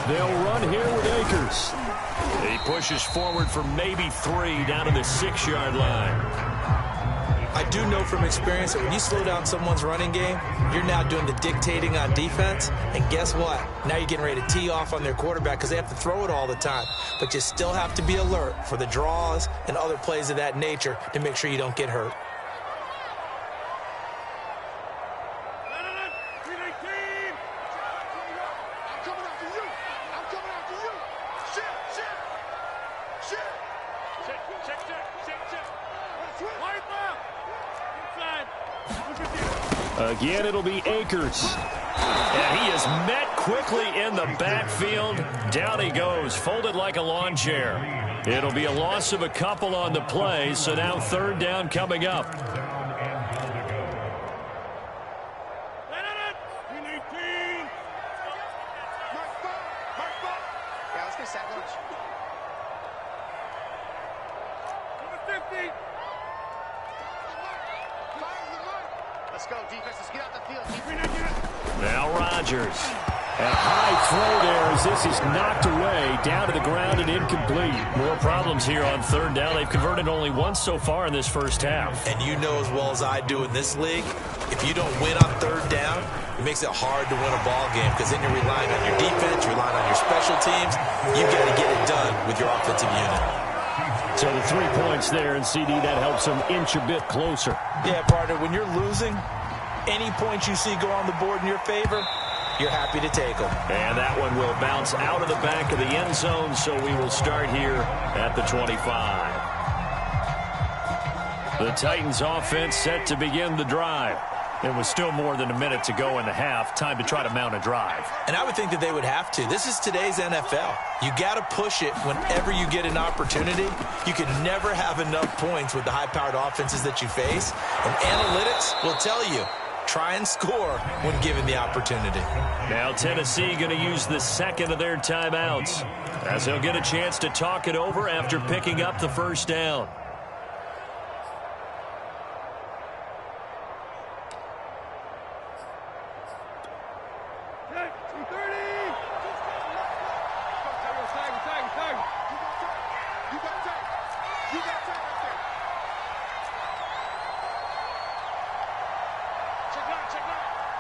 They'll run here with Akers. He pushes forward for maybe 3 down to the 6-yard line.
I do know from experience that when you slow down someone's running game, you're now doing the dictating on defense. And guess what? Now you're getting ready to tee off on their quarterback because they have to throw it all the time. But you still have to be alert for the draws and other plays of that nature to make sure you don't get hurt.
Again, it'll be Akers. And he is met quickly in the backfield. Down he goes, folded like a lawn chair. It'll be a loss of a couple on the play, so now 3rd down coming up.
Let's go, defense. Let's get out the field.
Now Rodgers. A high throw there as this is knocked away, down to the ground and incomplete. More problems here on 3rd down. They've converted only once so far in this first half.
And you know as well as I do in this league, if you don't win on 3rd down, it makes it hard to win a ball game because then you're relying on your defense, you're relying on your special teams. You've got to get it done with your offensive unit.
So the 3 points there, and CD, that helps them inch a bit closer.
Yeah, partner, when you're losing, any points you see go on the board in your favor, you're happy to take them.
And that one will bounce out of the back of the end zone, so we will start here at the 25. The Titans offense set to begin the drive. There was still more than a minute to go in the half. Time to try to mount a drive.
And I would think that they would have to. This is today's NFL. You got to push it whenever you get an opportunity. You can never have enough points with the high-powered offenses that you face. And analytics will tell you, try and score when given the opportunity.
Now Tennessee going to use the 2nd of their timeouts as they'll get a chance to talk it over after picking up the 1st down.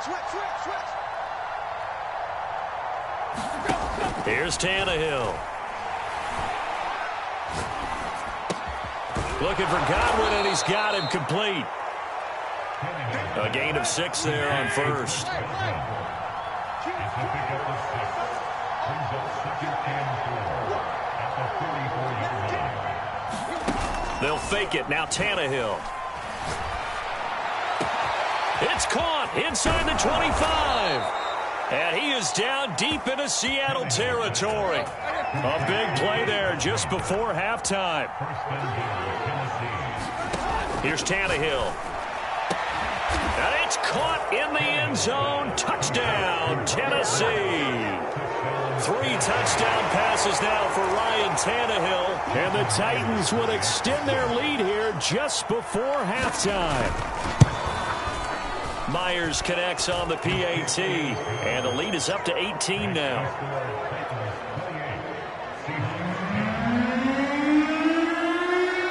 Switch.
Here's Tannehill. Looking for Godwin, and he's got him complete. A gain of 6 there on first. They'll fake it. Now Tannehill. It's caught inside the 25. And he is down deep into Seattle territory. A big play there just before halftime. Here's Tannehill. And it's caught in the end zone. Touchdown, Tennessee. 3 touchdown passes now for Ryan Tannehill.
And the Titans will extend their lead here just before halftime.
Myers connects on the PAT, and the lead is up to 18 now.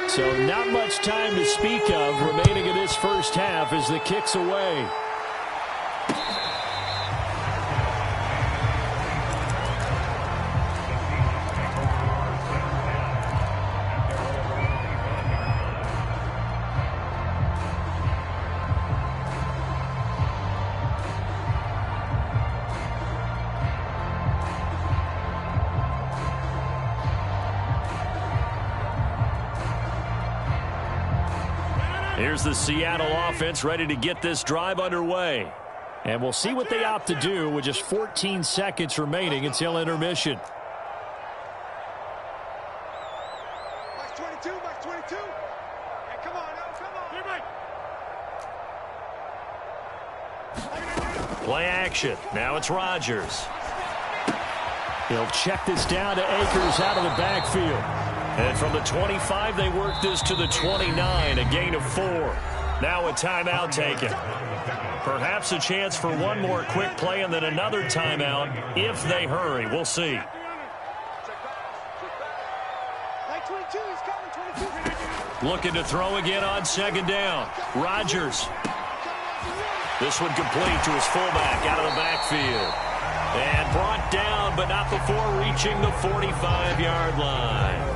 So not much time to speak of remaining in this first half as the kick's away.
Here's the Seattle offense ready to get this drive underway.
And we'll see what they opt to do with just 14 seconds remaining until intermission.
Max 22, Max 22. Hey, come on now, come on.
Play action. Now it's Rodgers.
He'll check this down to Akers out of the backfield.
And from the 25, they work this to the 29, a gain of 4. Now a timeout taken. Perhaps a chance for one more quick play and then another timeout if they hurry. We'll see. Looking to throw again on second down. Rodgers. This one complete to his fullback out of the backfield. And brought down, but not before reaching the 45-yard line.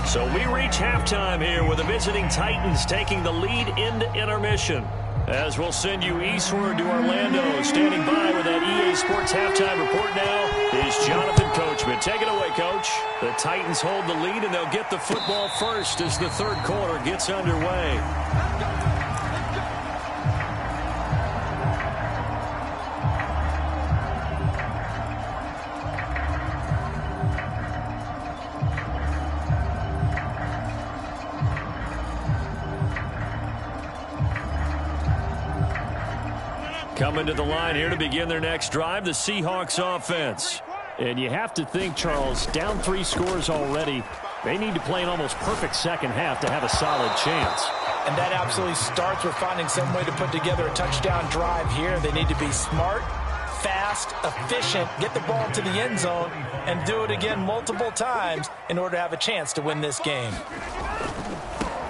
So we reach halftime here with the visiting Titans taking the lead into intermission. As we'll send you eastward to Orlando. Standing by with that EA Sports halftime report now is Jonathan Coachman. Take it away, Coach. The Titans hold the lead, and they'll get the football first as the third quarter gets underway. Coming to the line here to begin their next drive, the Seahawks offense.
And you have to think, Charles, down 3 scores already. They need to play an almost perfect second half to have a solid chance.
And that absolutely starts with finding some way to put together a touchdown drive here. They need to be smart, fast, efficient, get the ball to the end zone, and do it again multiple times in order to have a chance to win this game.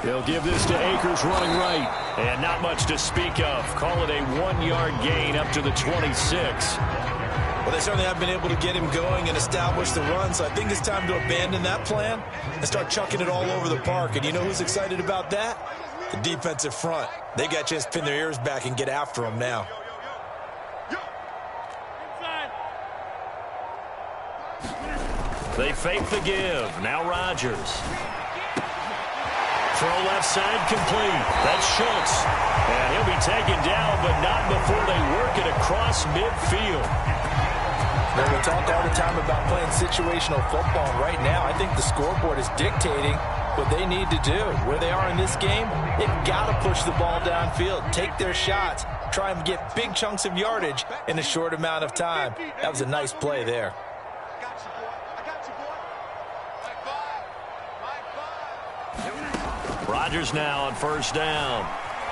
They'll give this to Akers running right.
And not much to speak of. Call it a 1-yard gain up to the 26.
Well, they certainly have been able to get him going and establish the run, so I think it's time to abandon that plan and start chucking it all over the park. And you know who's excited about that? The defensive front. They got a chance to pin their ears back and get after him now.
They fake the give. Now Rodgers. Throw left side complete. That's Schultz. And he'll be taken down, but not before they work it across midfield.
Now, we talk all the time about playing situational football. Right now, I think the scoreboard is dictating what they need to do. Where they are in this game, they've got to push the ball downfield, take their shots, try and get big chunks of yardage in a short amount of time. That was a nice play there.
Rodgers now on first down.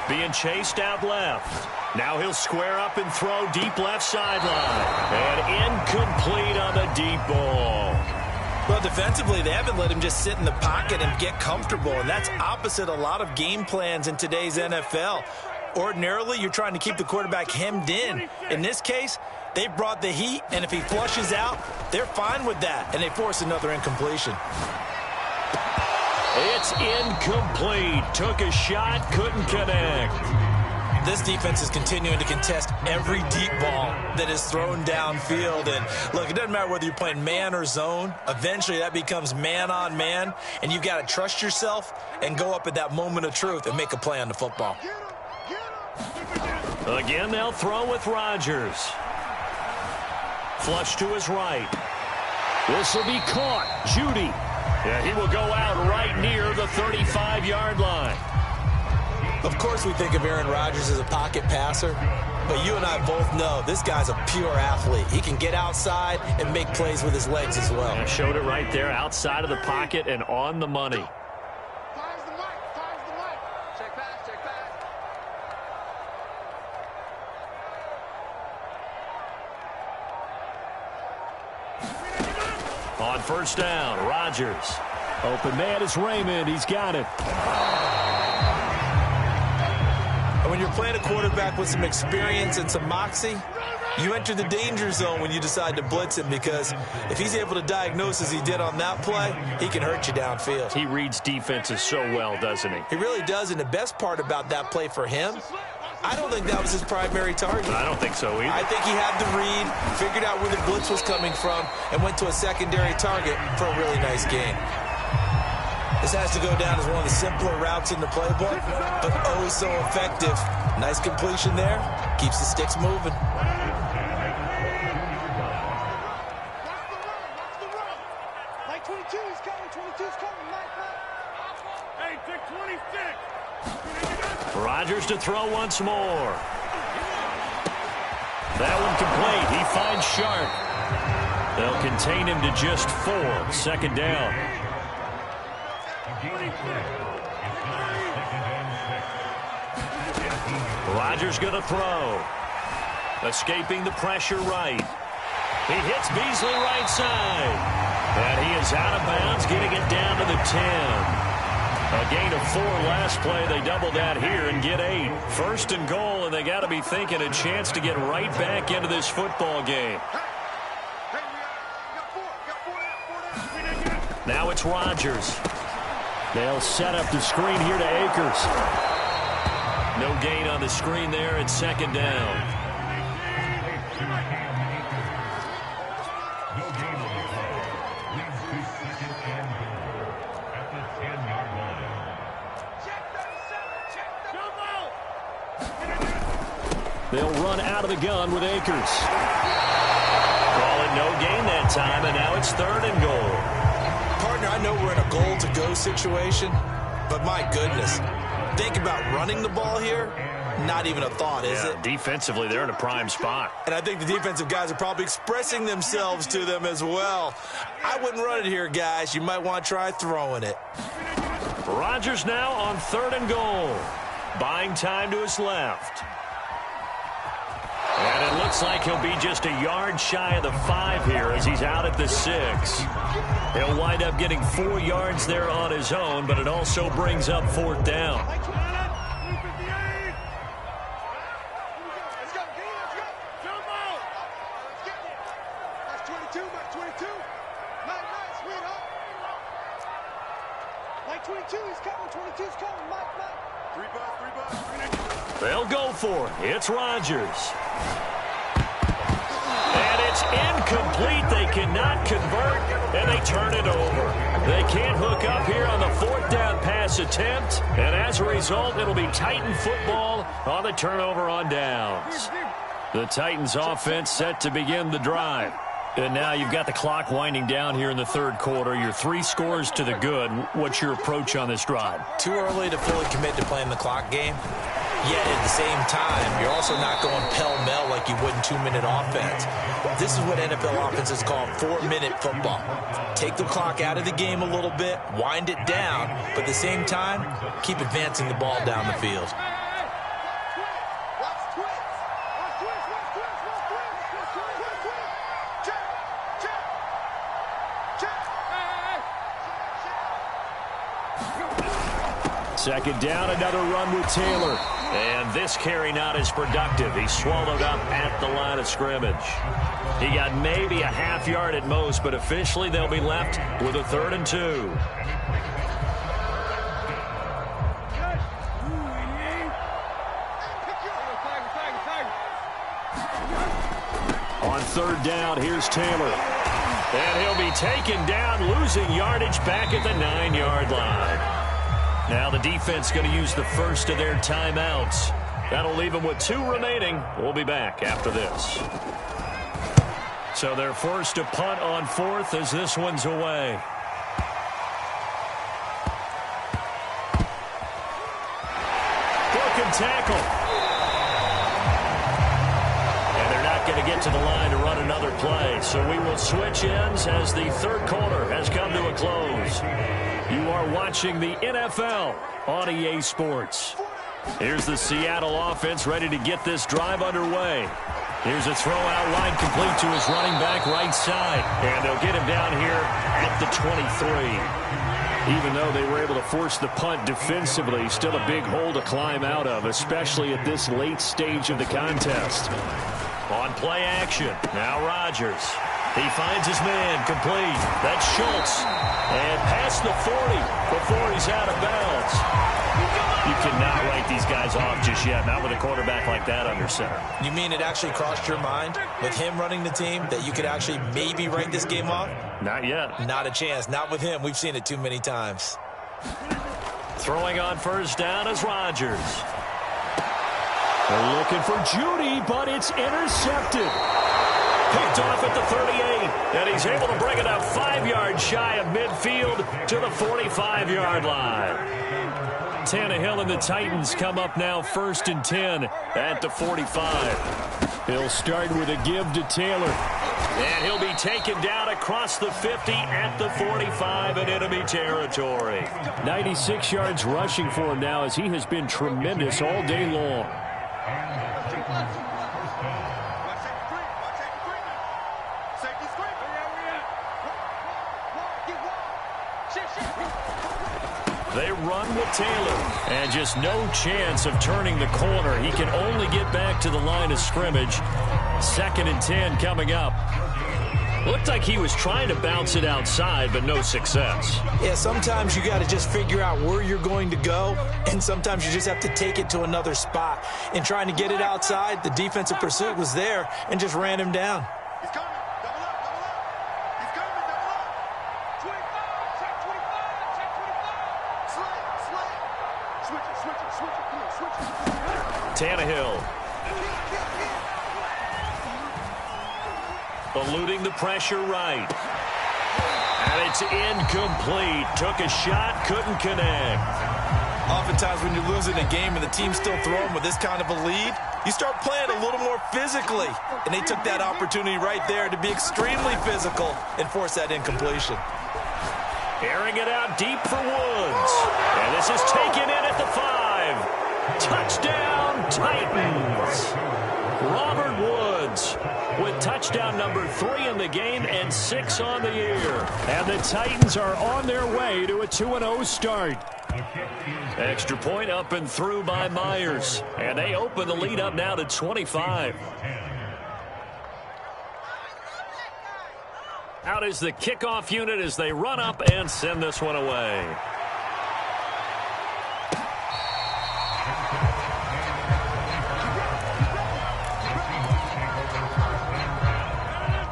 Being chased out left. Now he'll square up and throw deep left sideline. And incomplete on the deep ball.
Well, defensively, they haven't let him just sit in the pocket and get comfortable. And that's opposite a lot of game plans in today's NFL. Ordinarily, you're trying to keep the quarterback hemmed in. In this case, They brought the heat, and if he flushes out, they're fine with that, and they force another incompletion.
It's incomplete. Took a shot, couldn't connect.
This defense is continuing to contest every deep ball that is thrown downfield. And, look, it doesn't matter whether you're playing man or zone. Eventually, that becomes man-on-man, and you've got to trust yourself and go up at that moment of truth and make a play on the football.
Again, they'll throw with Rodgers. Flush to his right. This will be caught. Judy. Yeah, he will go out right near the 35-yard line.
Of course we think of Aaron Rodgers as a pocket passer, but you and I both know this guy's a pure athlete. He can get outside and make plays with his legs as well.
Yeah, showed it right there, outside of the pocket and on the money.
Fires the mic. Check back.
On first down, Rodgers. Open man is Raymond. He's got it.
When you're playing a quarterback with some experience and some moxie, you enter the danger zone when you decide to blitz him, because if he's able to diagnose as he did on that play, he can hurt you downfield.
He reads defenses so well, doesn't he?
He really does, and the best part about that play for him, I don't think that was his primary target.
I don't think so either.
I think he had the read, figured out where the blitz was coming from, and went to a secondary target for a really nice gain. This has to go down as one of the simpler routes in the playbook, but oh so effective. Nice completion there. Keeps the sticks moving.
Watch the run. Like 22, he's coming. 22's coming. Mike. Hey, take 26.
Rodgers to throw once more. That one complete. He finds Sharp. They'll contain him to just 4. Second down. Rodgers going to throw. Escaping the pressure right. He hits Beasley right side. And he is out of bounds, getting it down to the 10. A gain of 4 last play. They double that here and get 8. First and goal, and they got to be thinking a chance to get right back into this football game. Now it's Rodgers. They'll set up the screen here to Akers. No gain on the screen there. It's second down. They'll run out of the gun with Akers. Call it no gain that time, and now it's third and goal.
Partner, I know we're in a goal-to-go situation, but my goodness, think about running the ball here. Not even a thought, is it?
Defensively, they're in a prime spot.
And I think the defensive guys are probably expressing themselves to them as well. I wouldn't run it here, guys. You might want to try throwing it.
Rodgers now on third and goal. Buying time to his left. And it looks like he'll be just a yard shy of the 5 here as he's out at the 6. He'll wind up getting 4 yards there on his own, but it also brings up fourth down.
Let's go. That's 22. That's 22. Nice, sweetheart. Like 22, he's coming. 22's coming. Mike. 3 bucks.
They'll go for it. It's Rodgers. And it's incomplete. They cannot convert, and they turn it over. They can't hook up here on the fourth down pass attempt, and as a result, it'll be Titan football on the turnover on downs. The Titans offense set to begin the drive. And now you've got the clock winding down here in the third quarter. You're 3 scores to the good. What's your approach on this drive?
Too early to fully commit to playing the clock game. Yet at the same time, you're also not going pell-mell like you would in 2-minute offense. This is what NFL offenses call 4-minute football. Take the clock out of the game a little bit, wind it down, but at the same time, keep advancing the ball down the field.
Second down, another run with Taylor. And this carry not as productive. He swallowed up at the line of scrimmage. He got maybe a half yard at most, but officially they'll be left with a 3rd and 2. On 3rd down, here's Taylor. And he'll be taken down, losing yardage back at the 9-yard line. Now the defense going to use the first of their timeouts. That'll leave them with 2 remaining. We'll be back after this. So they're forced to punt on 4th as this one's away. Broken tackle. Going to get to the line to run another play. So we will switch ends as the 3rd quarter has come to a close. You are watching the NFL on EA Sports. Here's the Seattle offense ready to get this drive underway. Here's a throw out wide complete to his running back right side. And they'll get him down here at the 23. Even though they were able to force the punt defensively, still a big hole to climb out of, especially at this late stage of the contest. On play action, now Rodgers. He finds his man, complete. That's Schultz. And past the 40 before he's out of bounds. You cannot write these guys off just yet, not with a quarterback like that under center.
You mean it actually crossed your mind with him running the team that you could actually maybe write this game off?
Not yet.
Not a chance. Not with him. We've seen it too many times.
Throwing on 1st down is Rodgers. They're looking for Judy, but it's intercepted. Picked off at the 38, and he's able to bring it up 5 yards shy of midfield to the 45-yard line. Tannehill and the Titans come up now 1st and 10 at the 45. He'll start with a give to Taylor. And he'll be taken down across the 50 at the 45 in enemy territory. 96 yards rushing for him now as he has been tremendous all day long. They run with Taylor. And just no chance of turning the corner. He can only get back to the line of scrimmage. 2nd and 10 coming up. Looked like he was trying to bounce it outside, but no success.
Yeah, sometimes you got to just figure out where you're going to go, and sometimes you just have to take it to another spot. In trying to get it outside, the defensive pursuit was there and just ran him down.
He's coming. Double up. He's coming. Double up. 25. Check 25. Check 25. Slide. Switch it. Come on, switch it.
Tannehill. Eluding the pressure right. And it's incomplete. Took a shot, couldn't connect.
Oftentimes when you're losing a game and the team's still throwing with this kind of a lead, you start playing a little more physically. And they took that opportunity right there to be extremely physical and force that incompletion.
Airing it out deep for Woods. And this is taken in at the 5. Touchdown, Titans. Robert Woods with touchdown number 3 in the game and 6 on the year. And the Titans are on their way to a 2-0 start. Extra point up and through by Myers. And they open the lead up now to 25. Out is the kickoff unit as they run up and send this one away.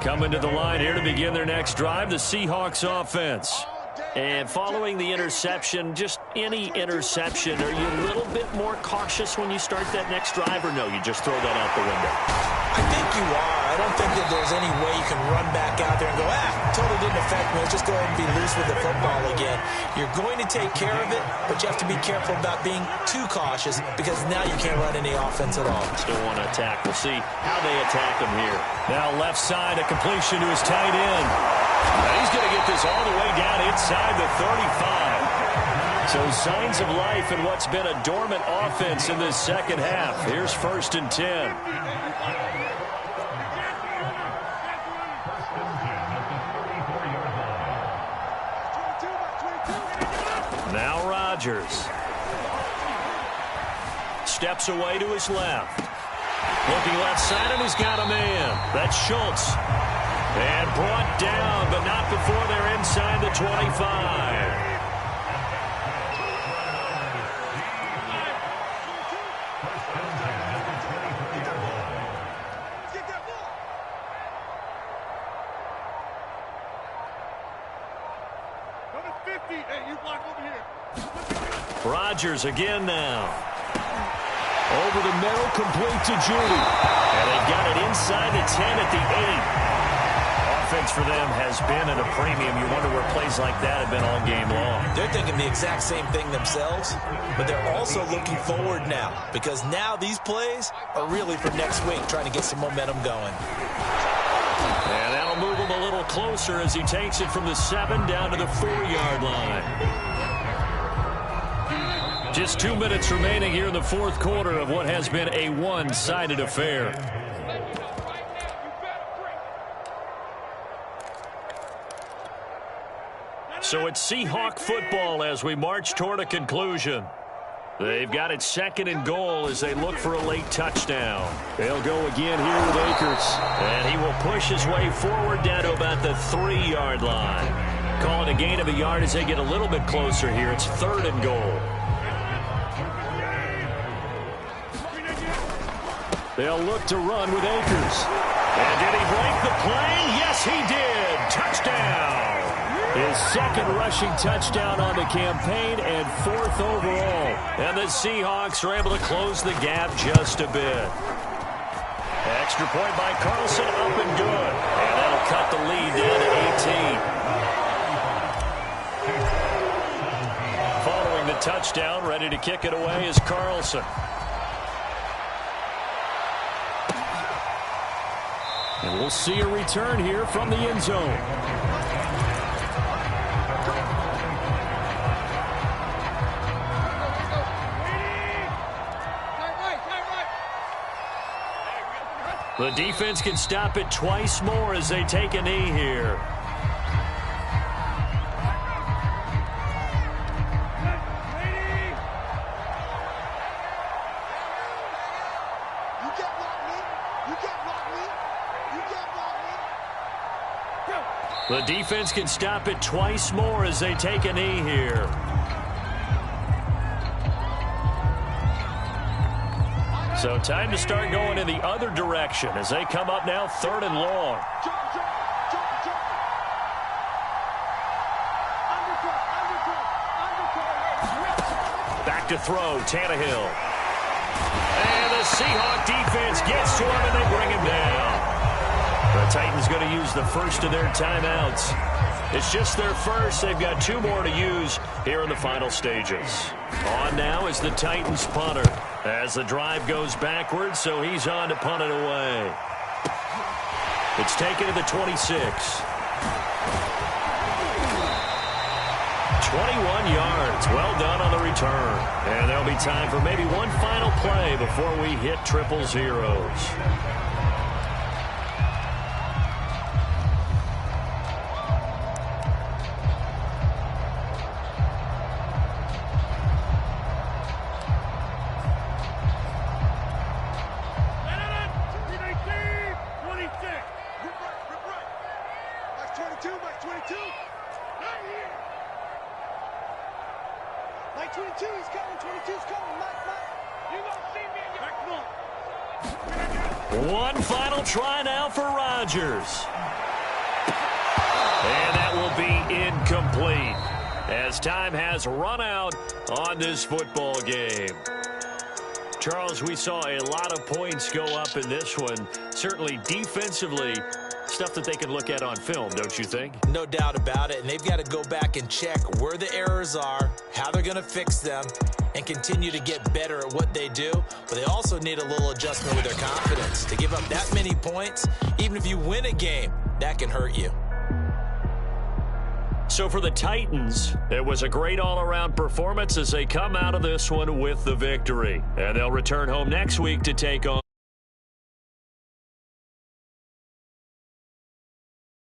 Coming to the line here to begin their next drive, the Seahawks offense. And following the interception, just any interception, are you a little bit more cautious when you start that next drive, or no, you just throw that out the window?
I think you are. I don't think that there's any way you can run back out there and go, totally didn't affect me. Let's just go ahead and be loose with the football again. You're going to take care of it, but you have to be careful about being too cautious because now you can't run any offense at all.
Still want to attack. We'll see how they attack him here. Now left side, a completion to his tight end. Now he's going to get this all the way down inside the 35. So signs of life in what's been a dormant offense in this second half. Here's 1st and 10. Now Rodgers. steps away to his left. Looking left side, and he's got a man. That's Schultz. And brought down, but not before they're inside the 25. Rodgers again now. Over the middle, complete to Judy. And they've got it inside the 10 at the 8. Offense for them has been at a premium. You wonder where plays like that have been all game long.
They're thinking the exact same thing themselves, but they're also looking forward now, because now these plays are really for next week, trying to get some momentum going.
And that'll move him a little closer as he takes it from the 7 down to the 4-yard line. Just 2 minutes remaining here in the fourth quarter of what has been a one-sided affair. So it's Seahawk football as we march toward a conclusion. They've got it 2nd and goal as they look for a late touchdown. They'll go again here with Akers. And he will push his way forward down to about the 3-yard line. Calling a gain of a yard as they get a little bit closer here. It's 3rd and goal. They'll look to run with Akers. And did he break the plane? Yes, he did. Touchdown. His 2nd rushing touchdown on the campaign and 4th overall. And the Seahawks are able to close the gap just a bit. Extra point by Carlson, up and good. And that'll cut the lead down to 18. Following the touchdown, ready to kick it away is Carlson. And we'll see a return here from the end zone. The defense can stop it twice more as they take a knee here. The defense can stop it twice more as they take a knee here. So time to start going in the other direction as they come up now 3rd and long. Back to throw, Tannehill. And the Seahawk defense gets to him and they bring him down. The Titans going to use the first of their timeouts. It's just their first. They've got 2 more to use here in the final stages. On now is the Titans punter as the drive goes backwards, so he's on to punt it away. It's taken to the 26. 21 yards. Well done on the return. And there'll be time for maybe one final play before we hit triple zeros. One final try now for Rodgers. And that will be incomplete as time has run out on this football game. Charles, we saw a lot of points go up in this one. Certainly defensively, stuff that they can look at on film, don't you think?
No doubt about it, and they've got to go back and check where the errors are, how they're going to fix them, and continue to get better at what they do. But they also need a little adjustment with their confidence. To give up that many points, even if you win a game, that can hurt you.
So for the Titans, it was a great all-around performance as they come out of this one with the victory. And they'll return home next week to take on